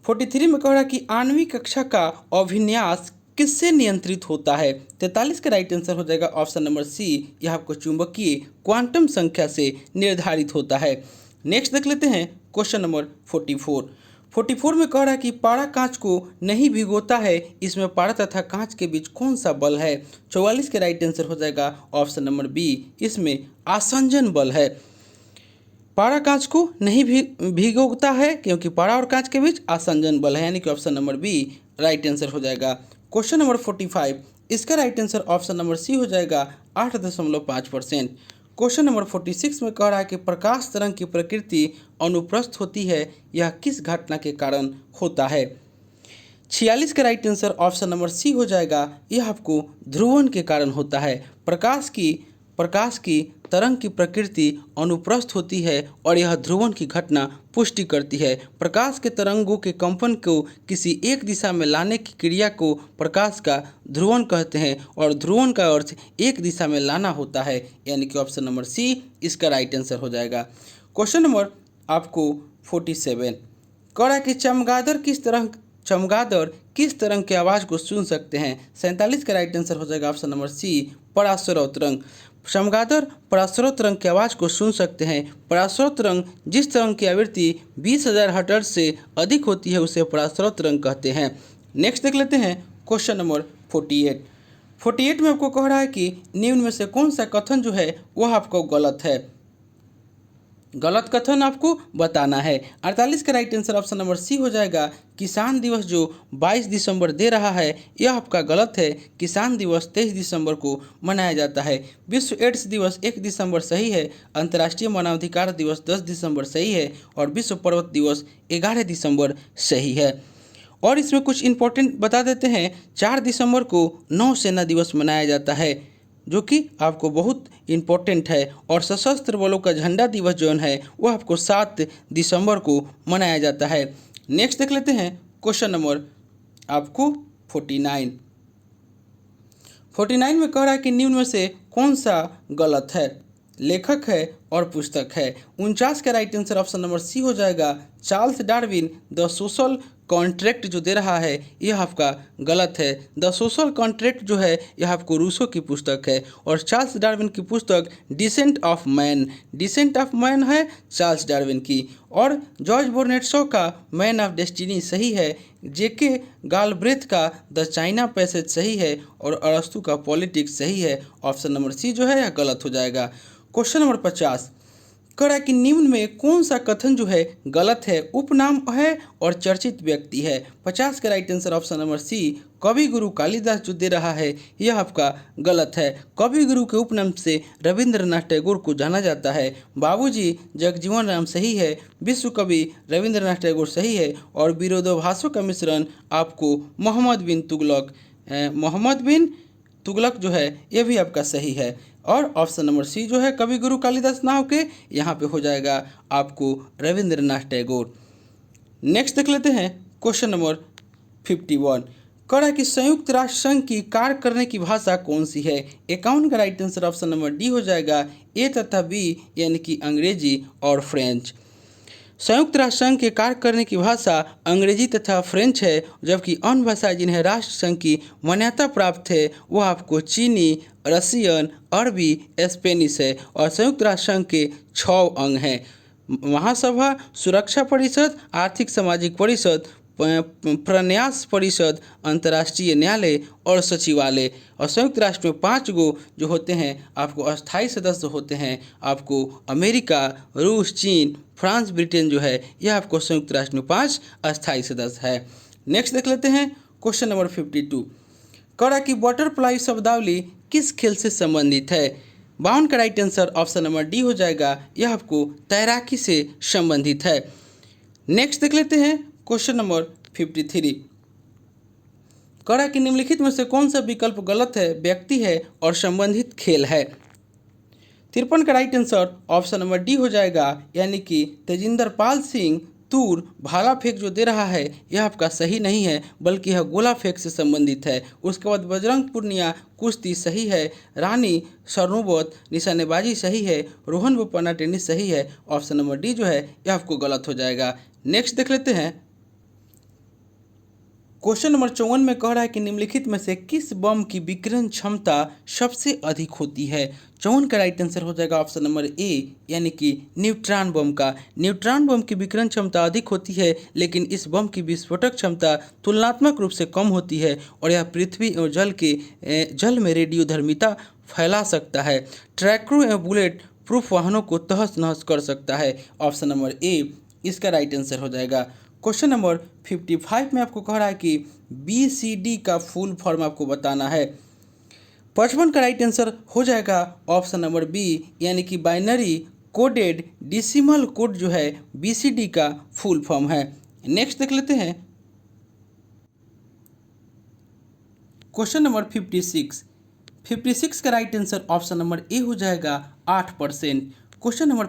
43 में कह रहा कि आणविक कक्षा का अभिन्यास किससे नियंत्रित होता है? 43 का राइट आंसर हो जाएगा ऑप्शन नंबर सी, यह आपको चुंबकीय क्वांटम संख्या से निर्धारित होता है। नेक्स्ट देख लेते हैं क्वेश्चन नंबर 44 में कह रहा है कि पारा कांच को नहीं भिगोता है, इसमें पारा तथा कांच के बीच कौन सा बल है? 44 के राइट आंसर हो जाएगा ऑप्शन नंबर बी, इसमें आसंजन बल है। पारा कांच को नहीं भिगोता है क्योंकि पारा और कांच के बीच आसंजन बल है, यानी कि option number B right answer हो जाएगा। क्वेश्चन नंबर 45, इसका right answer option number C हो जाएगा, 8.5%। क्वेश्चन नंबर 46 में कह रहा है कि प्रकाश तरंग की प्रकृति अनुप्रस्थ होती है, यह किस घटना के कारण होता है? 46 का right answer option number C हो जाएगा, यह आपको ध्रुवण के कारण होता है। प्रकाश की तरंग की प्रकृति अनुप्रस्थ होती है और यह ध्रुवण की घटना पुष्टि करती है। प्रकाश के तरंगों के कंपन को किसी एक दिशा में लाने की क्रिया को प्रकाश का ध्रुवण कहते हैं और ध्रुवण का अर्थ एक दिशा में लाना होता है, यानी कि ऑप्शन नंबर सी इसका राइट आंसर हो जाएगा। क्वेश्चन नंबर आपको 47, कह रहा है कि चमगादड़ किस तरंग की आवाज़ को सुन सकते हैं? 47 का राइट आंसर हो जाएगा ऑप्शन नंबर सी, पराश्रव तरंग। चमगादड़ पराश्रव तरंग की आवाज़ को सुन सकते हैं। पराश्रव तरंग जिस तरंग की आवृत्ति 20,000 हर्ट्ज से अधिक होती है उसे पराश्रव तरंग कहते हैं। नेक्स्ट देख लेते हैं क्वेश्चन नंबर 48 में आपको कह रहा है कि निम्न में से कौन सा कथन जो है वह आपको गलत है? गलत कथन आपको बताना है। 48 का right answer option number C हो जाएगा, किसान दिवस जो 22 दिसंबर दे रहा है यह आपका गलत है। किसान दिवस 23 दिसंबर को मनाया जाता है। विश्व एड्स दिवस 1 दिसंबर सही है। अंतर्राष्ट्रीय मानवाधिकार दिवस 10 दिसंबर सही है और विश्व पर्वत दिवस 11 दिसंबर सही है। और इसमें कुछ इंपॉर्टेंट बता देते हैं, 4 दिसंबर को नौसेना दिवस मनाया जाता है जो कि आपको बहुत इम्पोर्टेंट है। और सशस्त्र बलों का झंडा दिवस जो है वो आपको 7 दिसंबर को मनाया जाता है। नेक्स्ट देख लेते हैं क्वेश्चन नंबर आपको 49 में कह रहा है कि निम्न में से कौन सा गलत है? लेखक है और पुस्तक है। 49 का right answer option number C हो जाएगा, Charles Darwin the social contract जो दे रहा है यह आपका गलत है। द सोशल कॉन्ट्रैक्ट जो है यह आपको रूसो की पुस्तक है और चार्ल्स डार्विन की पुस्तक डिसेंट ऑफ मैन है चार्ल्स डार्विन की। और जॉर्ज बोर्नेट शॉ का मैन ऑफ डेस्टिनी सही है। जेके गालब्रेथ का द चाइना पैसेज सही है और अरस्तु का पॉलिटिक्स सही है। ऑप्शन नंबर सी जो है यह गलत हो जाएगा। क्वेश्चन नंबर 50, कह रहा है कि निम्न में कौन सा कथन जो है गलत है? उपनाम है और चर्चित व्यक्ति है। 50 का right answer option number C, कवि गुरु कालिदास जो दे रहा है यह आपका गलत है। कवि गुरु के उपनाम से रविंद्रनाथ टैगोर को जाना जाता है। बाबूजी जगजीवन राम सही है। विश्व कवि रविंद्रनाथ टैगोर सही है और विरोधाभासों का मिश्रण आपको मोहम्मद बिन तुगलक जो है यह भी आपका सही है। और ऑप्शन नंबर सी जो है कवि गुरु कालिदास ना होके यहाँ पे हो जाएगा आपको रविंद्रनाथ टैगोर। नेक्स्ट देख लेते हैं क्वेश्चन नंबर 51, कह रहा है कि संयुक्त राष्ट्र संघ की कार्य करने की भाषा कौन सी है? 51 का right answer option number D हो जाएगा, ए तथा बी यानी कि अंग्रेजी और फ्रेंच। संयुक्त राष्ट्र संघ के कार्य करने की भाषा अंग्रेजी तथा फ्रेंच है, जबकि अन्य भाषाएं जिन्हें राष्ट्र संघ की मान्यता प्राप्त है वह आपको चीनी, रसियन, अरबी, स्पेनिश है। और संयुक्त राष्ट्र संघ के 6 अंग हैं, महासभा, सुरक्षा परिषद, आर्थिक सामाजिक परिषद, प्रन्यास परिषद, अंतर्राष्ट्रीय न्यायालय और सचिवालय। और संयुक्त राष्ट्र में 5 गो जो होते हैं आपको अस्थायी सदस्य होते हैं, आपको अमेरिका, रूस, चीन, फ्रांस, ब्रिटेन जो है यह आपको संयुक्त राष्ट्र में 5 अस्थायी सदस्य है। नेक्स्ट देख लेते हैं क्वेश्चन नंबर 52, कह रहा कि बटरफ्लाई शब्दावली किस खेल से संबंधित है? 52 का right answer option number D हो जाएगा, यह आपको तैराकी से संबंधित है। नेक्स्ट देख लेते हैं क्वेश्चन नंबर 53, कह कि निम्नलिखित में से कौन सा विकल्प गलत है, व्यक्ति है और संबंधित खेल है। 53 का right answer option number D हो जाएगा, यानी कि तेजिंदर पाल सिंह तूर भाला फेंक जो दे रहा है यह आपका सही नहीं है, बल्कि यह गोला फेंक से संबंधित है। उसके बाद बजरंग पूर्णिया कुश्ती सही है, रानी सरनोबत निशानेबाजी सही है, रोहन बोपन्ना टेनिस सही है। ऑप्शन नंबर डी जो है यह आपको गलत हो जाएगा। नेक्स्ट देख लेते हैं। क्वेश्चन नंबर 54 में कह रहा है कि निम्नलिखित में से किस बम की विकिरण क्षमता सबसे अधिक होती है। 54 का राइट आंसर हो जाएगा ऑप्शन नंबर ए, यानी कि न्यूट्रॉन बम का। न्यूट्रॉन बम की विकिरण क्षमता अधिक होती है, लेकिन इस बम की विस्फोटक क्षमता तुलनात्मक रूप से कम होती है और यह पृथ्वी और जल में रेडियोधर्मिता फैला सकता है। ट्रैक्टरों एवं बुलेट प्रूफ वाहनों को तहस नहस कर सकता है। ऑप्शन नंबर ए इसका राइट आंसर हो जाएगा। क्वेश्चन नंबर 55 में आपको कह रहा है कि BCD का फुल फॉर्म आपको बताना है। 55 का राइट आंसर हो जाएगा ऑप्शन नंबर बी, यानी कि बाइनरी कोडेड डेसिमल कोड जो है BCD का फुल फॉर्म है। नेक्स्ट देख लेते हैं। क्वेश्चन नंबर 56 का right answer option number A हो जाएगा 8%। क्वेश्चन नंबर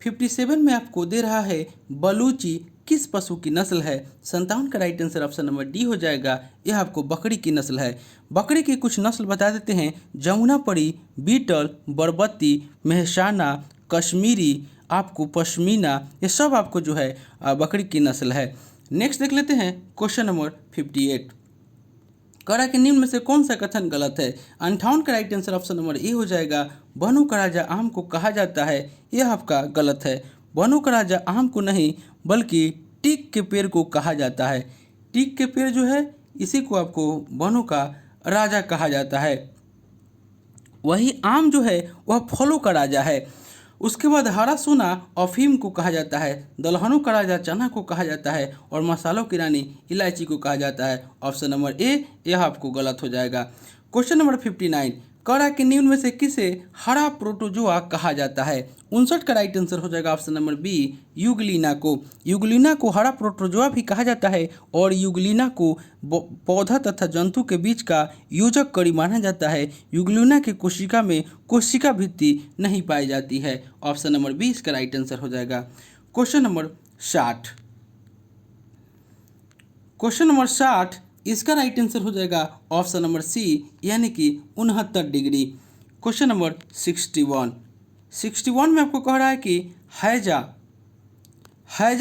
57 में आपको दे रहा है बलूची किस पशु की नस्ल है। 57 का right answer option number D हो जाएगा, यह आपको बकरी की नस्ल है। बकरी की कुछ नस्ल बता देते हैं। जमुनापरी, बीटल, बरबत्ती, मेहसाना, कश्मीरी, आपको पश्मीना, ये सब आपको जो है बकरी की नस्ल है। नेक्स्ट देख लेते हैं। क्वेश्चन नंबर 58 कह रहा है कि निम्न में से कौन सा कथन गलत है। 58 का right answer option number A हो जाएगा। वनों का राजा आम को कहा जाता है, यह आपका गलत है। वनों का राजा आम को नहीं, बल्कि टीक के पेड़ को कहा जाता है। टीक के पेड़ जो है इसी को आपको वनों का राजा कहा जाता है। वही आम जो है वह फलों का राजा है। उसके बाद हरा सोना अफीम को कहा जाता है, दलहनों का राजा चना को कहा जाता है और मसालों की रानी इलायची को कहा जाता है। ऑप्शन नंबर ए यह आपको गलत हो जाएगा। क्वेश्चन नंबर 59 कह रहा है कि निम्न में से किसे हरा प्रोटोजोआ कहा जाता है। 59 का राइट आंसर हो जाएगा ऑप्शन नंबर बी, यूग्लिना को। यूग्लिना को हरा प्रोटोजोआ भी कहा जाता है और यूग्लिना को पौधा तथा जंतु के बीच का योजक कड़ी माना जाता है। यूग्लिना की कोशिका में कोशिका भित्ति नहीं पाई जाती है। ऑप्शन नंबर बी इसका राइट आंसर हो जाएगा। क्वेश्चन नंबर 60 इसका राइट आंसर हो जाएगा ऑप्शन नंबर सी, यानी कि 69 डिग्री। क्वेश्चन नंबर 61 में आपको कह रहा है कि हैजा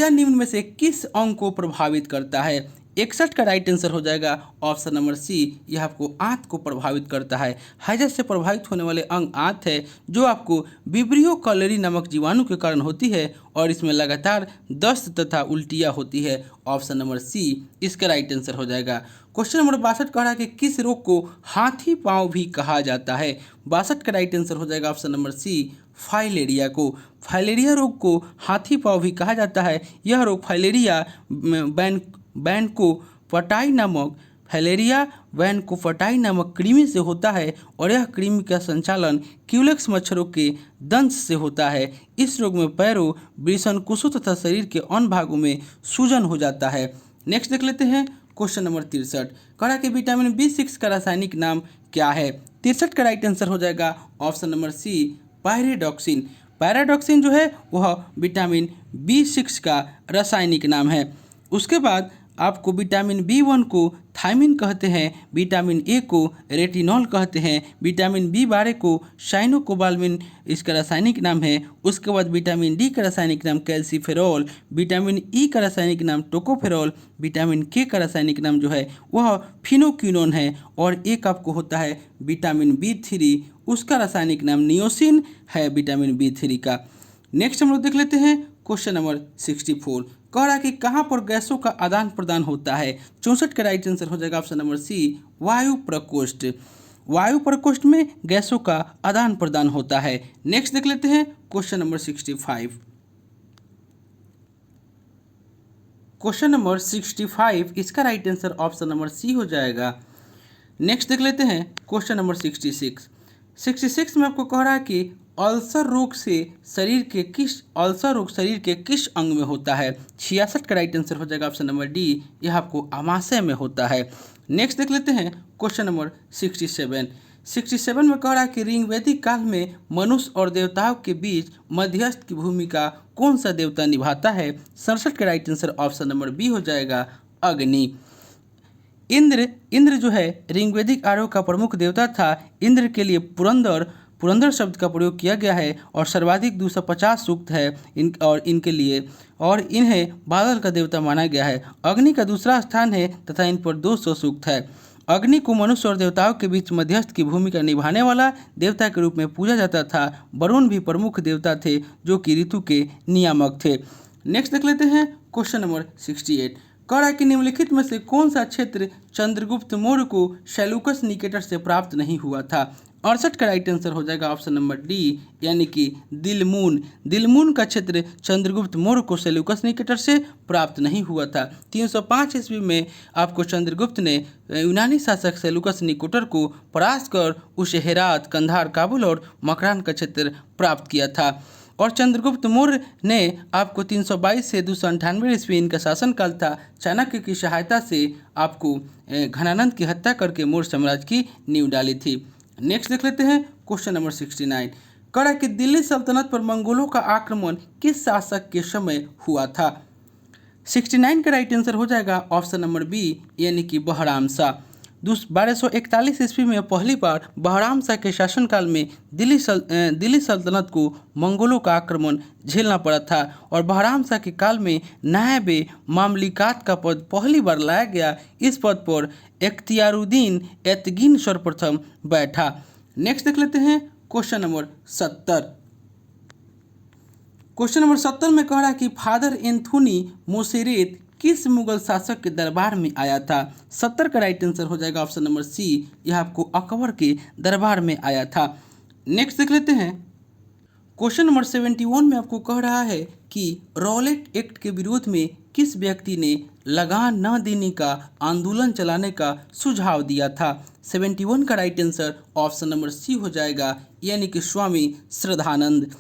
निम्न में से किस अंग को प्रभावित करता है। 61 का राइट आंसर हो जाएगा ऑप्शन नंबर सी, यह आपको आंत को प्रभावित करता है। हैजा से प्रभावित होने वाले अंग आंत है, जो आपको विब्रियो कॉलेरी नामक जीवाणु के कारण होती है और इसमें लगातार दस्त तथा उल्टियाँ होती है। ऑप्शन नंबर सी इसका राइट आंसर हो जाएगा। क्वेश्चन नंबर 62 कह रहा है कि किस रोग को हाथी पाँव भी कहा जाता है। 62 का राइट आंसर हो जाएगा ऑप्शन नंबर सी, फाइलेरिया को। फाइलेरिया रोग को हाथी पाँव भी कहा जाता है। यह रोग फाइलेरिया वैनकोफटाई नामक कृमि से होता है और यह कृमि का संचालन क्यूलेक्स मच्छरों के दंश से होता है। इस रोग में पैरों, वृषणकोशों तथा शरीर के अन्य भागों में सूजन हो जाता है। नेक्स्ट देख लेते हैं। क्वेश्चन नंबर 63 कह रहा है कि विटामिन B6 का रासायनिक नाम क्या है। 63 का राइट आंसर हो जाएगा option number C, pyridoxine. Pyridoxine जो है वह विटामिन B6 का रासायनिक नाम है। उसके बाद आपको विटामिन B1 को थायमिन कहते हैं, विटामिन ए को रेटिनॉल कहते हैं, विटामिन B12 को साइनोकोबाल्मिन इसका रासायनिक नाम है। उसके बाद विटामिन डी का रासायनिक नाम कैल्सीफेरॉल, विटामिन ई का रासायनिक नाम टोकोफेरॉल, विटामिन के का रासायनिक नाम जो है वह फिनोक्विनोन है और एक आपको होता है विटामिन B3, उसका रासायनिक नाम नियोसिन है विटामिन B3 का। नेक्स्ट हम लोग देख लेते हैं। क्वेश्चन नंबर 64 कह रहा है कि कहाँ पर गैसों का आदान प्रदान होता है। 64 का राइट आंसर हो जाएगा ऑप्शन नंबर सी, वायु प्रकोष्ठ। वायु प्रकोष्ठ में गैसों का आदान प्रदान होता है। नेक्स्ट देख लेते हैं। क्वेश्चन नंबर 65 इसका right answer option number C हो जाएगा। नेक्स्ट देख लेते हैं। क्वेश्चन नंबर 66 में आपको कह रहा है कि अल्सर रोग शरीर के किस अंग में होता है। 66 का राइट आंसर हो जाएगा ऑप्शन नंबर डी, यह आपको आमाशय में होता है। नेक्स्ट देख लेते हैं क्वेश्चन नंबर 67। 67 में कह रहा है कि ऋग्वैदिक काल में मनुष्य और देवताओं के बीच मध्यस्थ की भूमिका कौन सा देवता निभाता है। 67 का right answer option number B हो जाएगा, अग्नि। इंद्र जो है ऋग्वैदिक आर्यों का प्रमुख देवता था। इंद्र के लिए पुरंदर शब्द का प्रयोग किया गया है और सर्वाधिक 250 सूक्त है इनके लिए, और इन्हें बादल का देवता माना गया है। अग्नि का दूसरा स्थान है तथा इन पर 200 सूक्त है। अग्नि को मनुष्य और देवताओं के बीच मध्यस्थ की भूमिका निभाने वाला देवता के रूप में पूजा जाता था। वरुण भी प्रमुख देवता थे जो कि ऋतु के नियामक थे। नेक्स्ट देख लेते हैं क्वेश्चन नंबर 68। कह रहा है कि निम्नलिखित में से कौन सा क्षेत्र चंद्रगुप्त मौर्य को सेल्यूकस निकेटर से प्राप्त नहीं हुआ था। 68 का राइट आंसर हो जाएगा ऑप्शन नंबर डी, यानी कि दिलमून का क्षेत्र चंद्रगुप्त मौर्य को सेल्यूकस निकेटर से प्राप्त नहीं हुआ था। 305 ईस्वी में आपको चंद्रगुप्त ने यूनानी शासक सेल्यूकस निकेटर को परास्त कर उसे हेरात, कंधार, काबुल और मकरान का क्षेत्र प्राप्त किया था। और चंद्रगुप्त मौर्य ने आपको 322 से 298 ईस्वी इनका शासनकाल था। चाणक्य की सहायता से आपको घनानंद की हत्या करके मौर्य साम्राज्य की नींव डाली थी। नेक्स्ट देख लेते हैं क्वेश्चन नंबर 69। कह रहा है कि दिल्ली सल्तनत पर मंगोलों का आक्रमण किस शासक के समय हुआ था। 69 का राइट आंसर हो जाएगा ऑप्शन नंबर बी, यानी कि बहराम शाह। 1241 ईस्वी में पहली बार बहराम शाह के शासनकाल में दिल्ली सल्तनत को मंगोलों का आक्रमण झेलना पड़ा था और बहराम शाह के काल में नायब मामलिकात का पद पहली बार लाया गया। इस पद पर इख्तियारुद्दीन एतगिन सर्वप्रथम बैठा। नेक्स्ट देख लेते हैं क्वेश्चन नंबर 70। क्वेश्चन नंबर 70 में कह रहा है कि फादर एंथोनी मोसेरेत किस मुगल शासक के दरबार में आया था। 70 का राइट आंसर हो जाएगा ऑप्शन नंबर सी, यह आपको अकबर के दरबार में आया था। नेक्स्ट देख लेते हैं क्वेश्चन नंबर 71 में आपको कह रहा है कि रॉलेट एक्ट के विरोध में किस व्यक्ति ने लगान न देने का आंदोलन चलाने का सुझाव दिया था। 71 का right answer option number C हो जाएगा, यानी कि स्वामी श्रद्धानंद।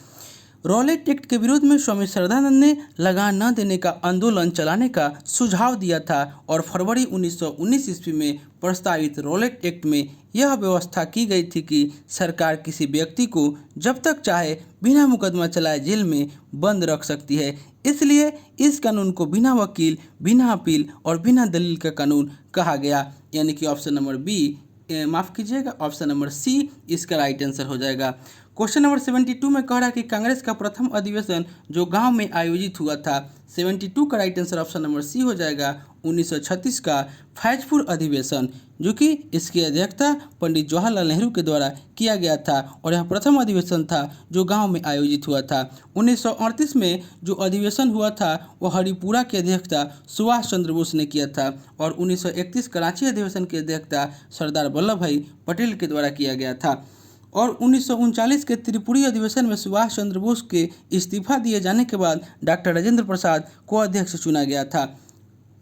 रॉलेट एक्ट के विरोध में स्वामी श्रद्धानंद ने लगान न देने का आंदोलन चलाने का सुझाव दिया था और फरवरी 1919 ईस्वी में प्रस्तावित रॉलेट एक्ट में यह व्यवस्था की गई थी कि सरकार किसी व्यक्ति को जब तक चाहे बिना मुकदमा चलाए जेल में बंद रख सकती है। इसलिए इस कानून को बिना वकील, बिना अपील और बिना दलील का कानून कहा गया, यानी कि ऑप्शन नंबर बी, माफ़ कीजिएगा, ऑप्शन नंबर सी इसका राइट आंसर हो जाएगा। क्वेश्चन नंबर 72 में कह रहा है कि कांग्रेस का प्रथम अधिवेशन जो गांव में आयोजित हुआ था। 72 का right answer option number C हो जाएगा 1936 का फैजपुर अधिवेशन, जो कि इसकी अध्यक्षता पंडित जवाहरलाल नेहरू के द्वारा किया गया था और यह प्रथम अधिवेशन था जो गांव में आयोजित हुआ था। 1938 में जो अधिवेशन हुआ था वह हरिपुरा की अध्यक्षता सुभाष चंद्र बोस ने किया था और 1931 कराची अधिवेशन की अध्यक्षता सरदार वल्लभ भाई पटेल के द्वारा किया गया था और 1939 के त्रिपुरी अधिवेशन में सुभाष चंद्र बोस के इस्तीफा दिए जाने के बाद डॉक्टर राजेंद्र प्रसाद को अध्यक्ष चुना गया था।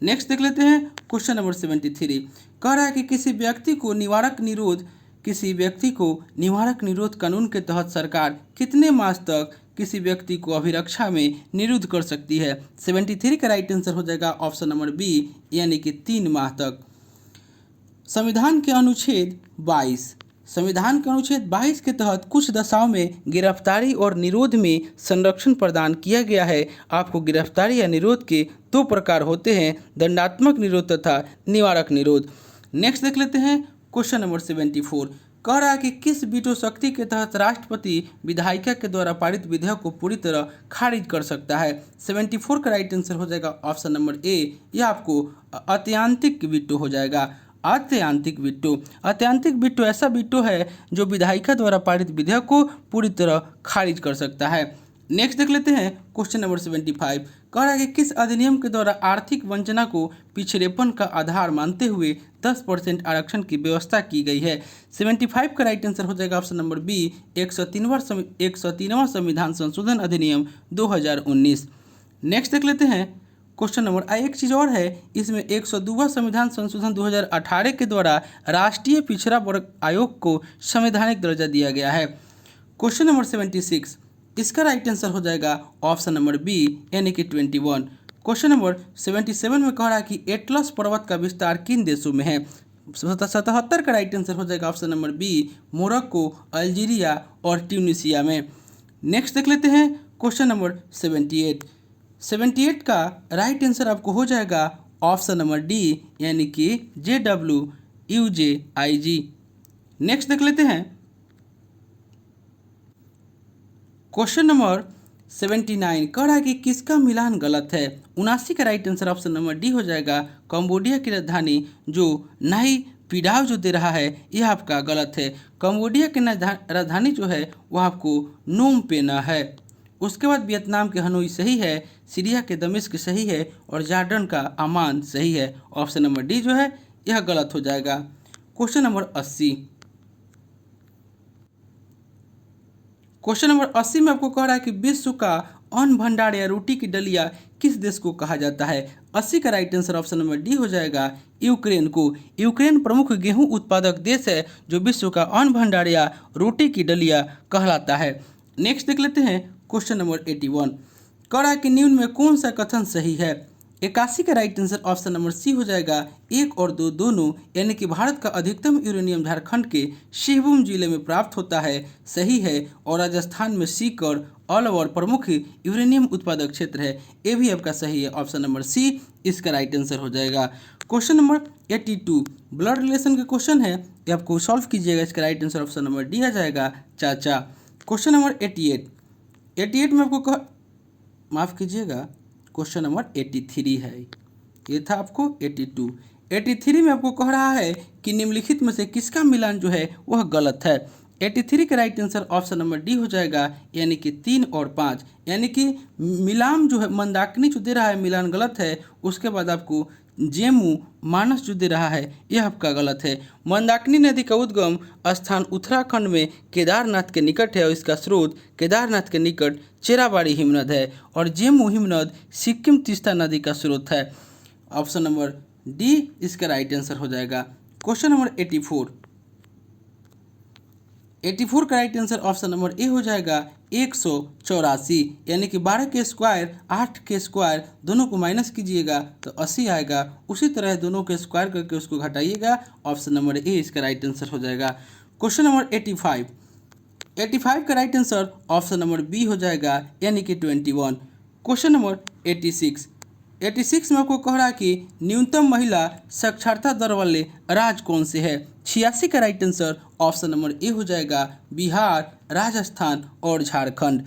नेक्स्ट देख लेते हैं क्वेश्चन नंबर 73। कह रहा है कि किसी व्यक्ति को निवारक निरोध कानून के तहत सरकार कितने मास तक किसी व्यक्ति को अभिरक्षा में निरुद्ध कर सकती है। 73 का राइट आंसर हो जाएगा ऑप्शन नंबर बी, यानी कि 3 माह तक। संविधान के अनुच्छेद 22 के तहत कुछ दशाओं में गिरफ्तारी और निरोध में संरक्षण प्रदान किया गया है। आपको गिरफ्तारी या निरोध के 2 प्रकार होते हैं, दंडात्मक निरोध तथा निवारक निरोध। नेक्स्ट देख लेते हैं क्वेश्चन नंबर 74। कह रहा है कि किस वीटो शक्ति के तहत राष्ट्रपति विधायिका के द्वारा पारित विधेयक को पूरी तरह खारिज कर सकता है। 74 का राइट आंसर हो जाएगा ऑप्शन नंबर ए, यह आपको अत्यंतिक वीटो हो जाएगा। अत्यंतिक वीटो ऐसा वीटो है जो विधायिका द्वारा पारित विधेयक को पूरी तरह खारिज कर सकता है। नेक्स्ट देख लेते हैं क्वेश्चन नंबर 75। कह रहा है कि किस अधिनियम के द्वारा आर्थिक वंचना को पिछड़ेपन का आधार मानते हुए 10% आरक्षण की व्यवस्था की गई है। 75 का राइट आंसर हो जाएगा ऑप्शन नंबर बी, 103वां संविधान संशोधन अधिनियम 2019। नेक्स्ट देख लेते हैं क्वेश्चन नंबर एक चीज़ और है, इसमें 102वां संविधान संशोधन 2018 के द्वारा राष्ट्रीय पिछड़ा वर्ग आयोग को संवैधानिक दर्जा दिया गया है। क्वेश्चन नंबर 76, इसका राइट आंसर हो जाएगा ऑप्शन नंबर बी, यानी कि 21। क्वेश्चन नंबर 77 में कह रहा है कि एटलस पर्वत का विस्तार किन देशों में है। 77 का राइट आंसर हो जाएगा option number B, Morocco, Algeria और ट्यूनिसिया में। नेक्स्ट देख लेते हैं क्वेश्चन नंबर 78। 78 का राइट आंसर आपको हो जाएगा ऑप्शन नंबर डी, यानी कि JWUJIG। नेक्स्ट देख लेते हैं क्वेश्चन नंबर 79। कह रहा है कि किसका मिलान गलत है। 79 का right answer option number D हो जाएगा, कंबोडिया की राजधानी जो नाई पिडाव जो दे रहा है यह आपका गलत है। कंबोडिया की राजधानी जो है वह आपको नोम पेना है। उसके बाद वियतनाम के हनोई सही है, सीरिया के दमिश्क सही है और जॉर्डन का अमान सही है। ऑप्शन नंबर डी जो है यह गलत हो जाएगा। Question number 80। क्वेश्चन नंबर 80 में आपको कह रहा है कि विश्व का अन्न भंडार या रोटी की डलिया किस देश को कहा जाता है। 80 का right answer option number D हो जाएगा, यूक्रेन को। यूक्रेन प्रमुख गेहूं उत्पादक देश है जो विश्व का अन्न भंडार या रोटी की डलिया कहलाता है। नेक्स्ट देख लेते हैं क्वेश्चन नंबर 81। कह रहा है कि निम्न में कौन सा कथन सही है। 81 का right answer option number C हो जाएगा, 1 और 2 दोनों, यानी कि भारत का अधिकतम यूरेनियम झारखंड के शिवभूम जिले में प्राप्त होता है, सही है। और राजस्थान में सीकर अलवर प्रमुख यूरेनियम उत्पादक क्षेत्र है, ये भी आपका सही है। ऑप्शन नंबर सी इसका राइट आंसर हो जाएगा। क्वेश्चन नंबर 82 ब्लड रिलेशन का क्वेश्चन है, ये आपको सॉल्व कीजिएगा। इसका right answer option number D आ जाएगा, चाचा। क्वेश्चन नंबर 88 में आपको माफ़ कीजिएगा, क्वेश्चन नंबर 83 है, ये था आपको 82। 83 में आपको कह रहा है कि निम्नलिखित में से किसका मिलान जो है वह गलत है। 83 का right answer option number D हो जाएगा, यानी कि 3 और 5, यानी कि मिलान जो है मंदाकिनी जो दे रहा है मिलान गलत है। उसके बाद आपको जेमू मानस जो दे रहा है यह आपका गलत है। मंदाकिनी नदी का उद्गम स्थान उत्तराखंड में केदारनाथ के निकट है और इसका स्रोत केदारनाथ के निकट चेराबाड़ी हिमनद है और जेमू हिमनद सिक्किम तीस्ता नदी का स्रोत है। ऑप्शन नंबर डी इसका राइट आंसर हो जाएगा। क्वेश्चन नंबर 84 का right answer option number A हो जाएगा, 184, यानी कि 12 के स्क्वायर 8 के स्क्वायर दोनों को माइनस कीजिएगा तो 80 आएगा। उसी तरह दोनों के स्क्वायर करके उसको घटाइएगा। ऑप्शन नंबर ए इसका राइट आंसर हो जाएगा। क्वेश्चन नंबर 85 का right answer option number B हो जाएगा, यानी कि 21। क्वेश्चन नंबर 86 में आपको कह रहा है कि न्यूनतम महिला साक्षरता दर वाले राज्य कौन से है। 86 का right answer option number A हो जाएगा, बिहार, राजस्थान और झारखंड।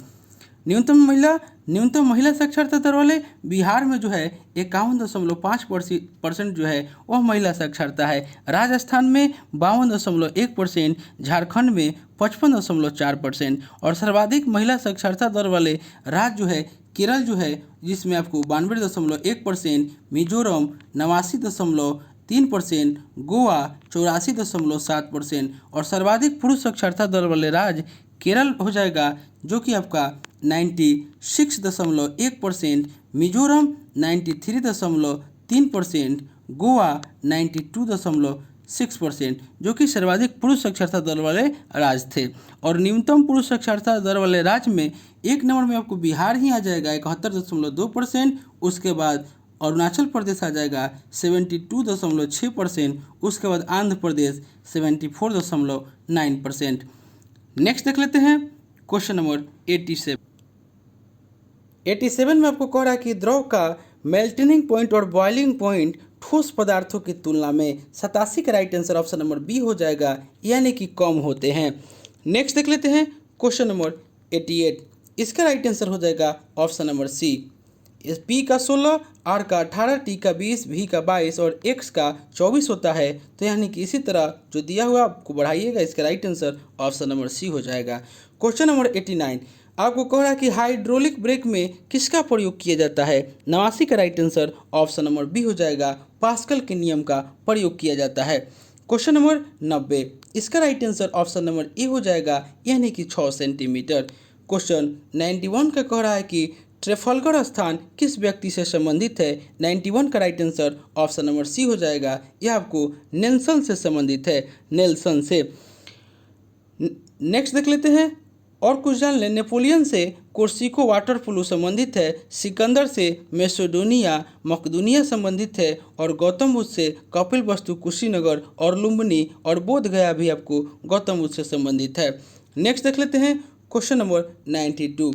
न्यूनतम महिला साक्षरता दर वाले बिहार में जो है 51.5% जो है वह महिला साक्षरता है। राजस्थान में 52.1%, झारखंड में 55.4% और सर्वाधिक महिला साक्षरता दर वाले राज्य जो है केरल जो है, जिसमें आपको 92.1%, मिजोरम 89.3%, गोवा 84.7% और सर्वाधिक पुरुष साक्षरता दर वाले राज्य केरल हो जाएगा जो कि आपका 96.1%, मिजोरम 93.3%, गोवा 92.6% जो कि सर्वाधिक पुरुष साक्षरता दर वाले राज्य थे। और न्यूनतम पुरुष साक्षरता दर वाले राज्य में एक नंबर में आपको बिहार ही आ जाएगा 71.2%, उसके बाद अरुणाचल प्रदेश आ जाएगा 72.6%, उसके बाद आंध्र प्रदेश 74.9%। नेक्स्ट देख लेते हैं क्वेश्चन नंबर 87 में आपको कह रहा है कि द्रव का मेल्टिंग पॉइंट और बॉइलिंग पॉइंट ठोस पदार्थों की तुलना में 87 का right answer option number B हो जाएगा, यानी कि कम होते हैं। नेक्स्ट देख लेते हैं क्वेश्चन नंबर 88, इसका राइट आंसर हो जाएगा ऑप्शन नंबर सी। इस पी का 16, आर का 18, टी का 20, भी का 22 और एक्स का 24 होता है। तो यानी कि इसी तरह जो दिया हुआ आपको बढ़ाइएगा, इसका right answer option number C हो जाएगा। क्वेश्चन नंबर 89 आपको कह रहा है कि हाइड्रोलिक ब्रेक में किसका प्रयोग किया जाता है। 89 का right answer option number B हो जाएगा, पास्कल के नियम का प्रयोग किया जाता है। क्वेश्चन नंबर 90 इसका right answer option number A हो जाएगा, यानी कि 6 सेंटीमीटर। क्वेश्चन 91 का कह रहा है कि ट्रेफल्गर स्थान किस व्यक्ति से संबंधित है। 91 का right answer option number C हो जाएगा, यह आपको नेल्सन से संबंधित है, नेल्सन से। नेक्स्ट देख लेते हैं और कुछ जान लें। नेपोलियन से कोर्सिको वाटर फ्लू संबंधित है, सिकंदर से मैसेडोनिया मकदूनिया संबंधित है, और गौतम बुद्ध से कपिल वस्तु कुशीनगर और लुम्बिनी और बोध गया भी आपको गौतम बुद्ध से संबंधित है। नेक्स्ट देख लेते हैं क्वेश्चन नंबर 92।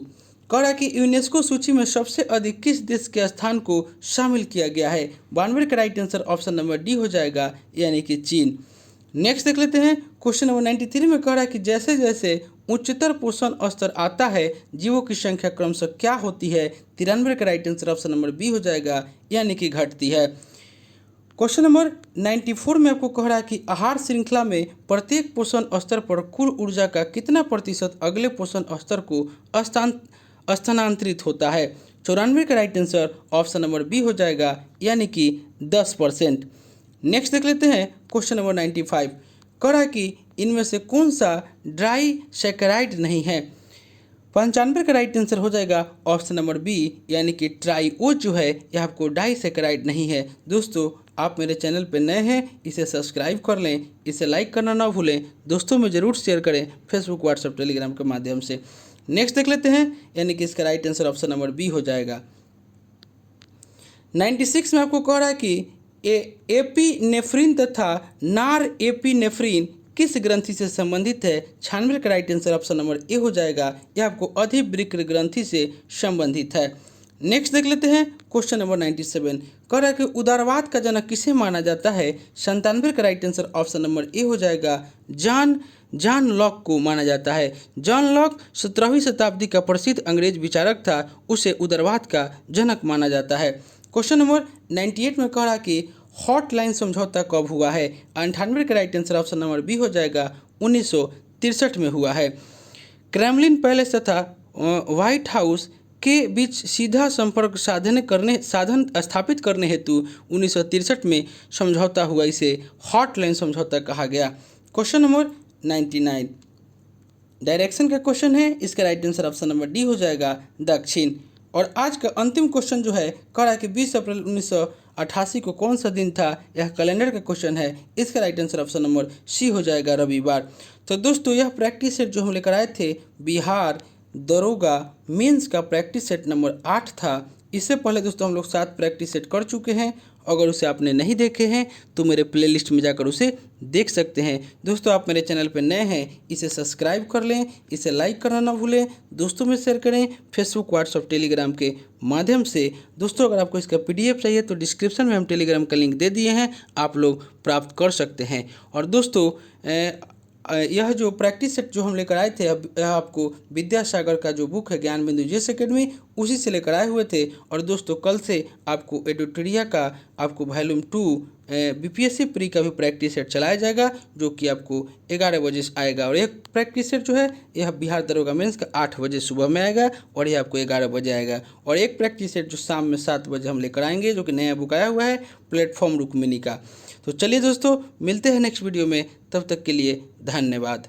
कह रहा है कि यूनेस्को सूची में सबसे अधिक किस देश के स्थान को शामिल किया गया है। 92 का right answer option number D हो जाएगा, यानी कि चीन। नेक्स्ट देख लेते हैं क्वेश्चन नंबर 93 में कह रहा है कि जैसे जैसे उच्चतर पोषण स्तर आता है जीवों की संख्या क्रमशः क्या होती है। 93 का right answer option number B हो जाएगा, यानी कि घटती है। क्वेश्चन नंबर 94 में आपको कह रहा है कि आहार श्रृंखला में प्रत्येक पोषण स्तर पर कुल ऊर्जा का कितना प्रतिशत अगले पोषण स्तर को स्थानांतरित होता है। 94 का right answer option number B हो जाएगा, यानी कि 10%। नेक्स्ट देख लेते हैं क्वेश्चन नंबर 95। कह रहा है कि इनमें से कौन सा ड्राई सैकराइड नहीं है। 95 का राइट आंसर हो जाएगा ऑप्शन नंबर बी, यानी कि ट्राइओज जो है यह आपको डाइसैकेराइड नहीं है। दोस्तों आप मेरे चैनल पर नए हैं, इसे सब्सक्राइब कर लें, इसे लाइक करना ना भूलें, दोस्तों में ज़रूर शेयर करें फेसबुक व्हाट्सएप टेलीग्राम के माध्यम से। नेक्स्ट देख लेते हैं, यानी कि इसका right answer option number B हो जाएगा। 96 में आपको कह रहा है कि एपीनेफ्रिन तथा नार एपीनेफ्रिन किस ग्रंथि से संबंधित है। 96 का right answer option number A हो जाएगा, यह आपको अधिवृक्क ग्रंथि से संबंधित है। नेक्स्ट देख लेते हैं क्वेश्चन नंबर 97। कह रहा है कि उदारवाद का जनक किसे माना जाता है। 97 का right answer option number A हो जाएगा, जॉन लॉक को माना जाता है। जॉन लॉक 17वीं शताब्दी का प्रसिद्ध अंग्रेज विचारक था, उसे उदारवाद का जनक माना जाता है। क्वेश्चन नंबर 98 में कह रहा है कि हॉटलाइन समझौता कब हुआ है। 98 का right answer option number B हो जाएगा, 1963 में हुआ है। क्रेमलिन पैलेस तथा व्हाइट हाउस के बीच सीधा संपर्क साधन स्थापित करने हेतु 1963 में समझौता हुआ, इसे हॉटलाइन समझौता कहा गया। क्वेश्चन नंबर 99 डायरेक्शन का क्वेश्चन है, इसका right answer option number D हो जाएगा, दक्षिण। और आज का अंतिम क्वेश्चन जो है कह रहा है कि 20 अप्रैल 1988 को कौन सा दिन था। यह कैलेंडर का क्वेश्चन है, इसका right answer option number C हो जाएगा, रविवार। तो दोस्तों यह प्रैक्टिस सेट जो हम लेकर आए थे बिहार दरोगा मेंस का प्रैक्टिस सेट नंबर 8 था। इससे पहले दोस्तों हम लोग 7 प्रैक्टिस सेट कर चुके हैं। अगर उसे आपने नहीं देखे हैं तो मेरे प्लेलिस्ट में जाकर उसे देख सकते हैं। दोस्तों आप मेरे चैनल पर नए हैं, इसे सब्सक्राइब कर लें, इसे लाइक करना ना भूलें, दोस्तों में शेयर करें फेसबुक व्हाट्सएप टेलीग्राम के माध्यम से। दोस्तों अगर आपको इसका PDF चाहिए तो डिस्क्रिप्शन में हम टेलीग्राम का लिंक दे दिए हैं, आप लोग प्राप्त कर सकते हैं। और दोस्तों यह जो प्रैक्टिस सेट जो हम लेकर आए थे, यह आपको विद्यासागर का जो बुक है ज्ञान बिंदु जीएस एकेडमी, उसी से लेकर आए हुए थे। और दोस्तों कल से आपको एडिटोरिया का आपको वॉल्यूम 2 BPSC प्री का भी प्रैक्टिस सेट चलाया जाएगा, जो कि आपको 11 बजे से आएगा। और एक प्रैक्टिस सेट जो है यह बिहार दरोगा मेंस का 8 बजे सुबह में आएगा, और यह आपको 11 बजे आएगा। और एक प्रैक्टिस सेट जो शाम में 7 बजे हम लेकर आएंगे, जो कि नया बुक आया हुआ है प्लेटफॉर्म रुक्मिनी का। तो चलिए दोस्तों मिलते हैं नेक्स्ट वीडियो में, तब तक के लिए धन्यवाद।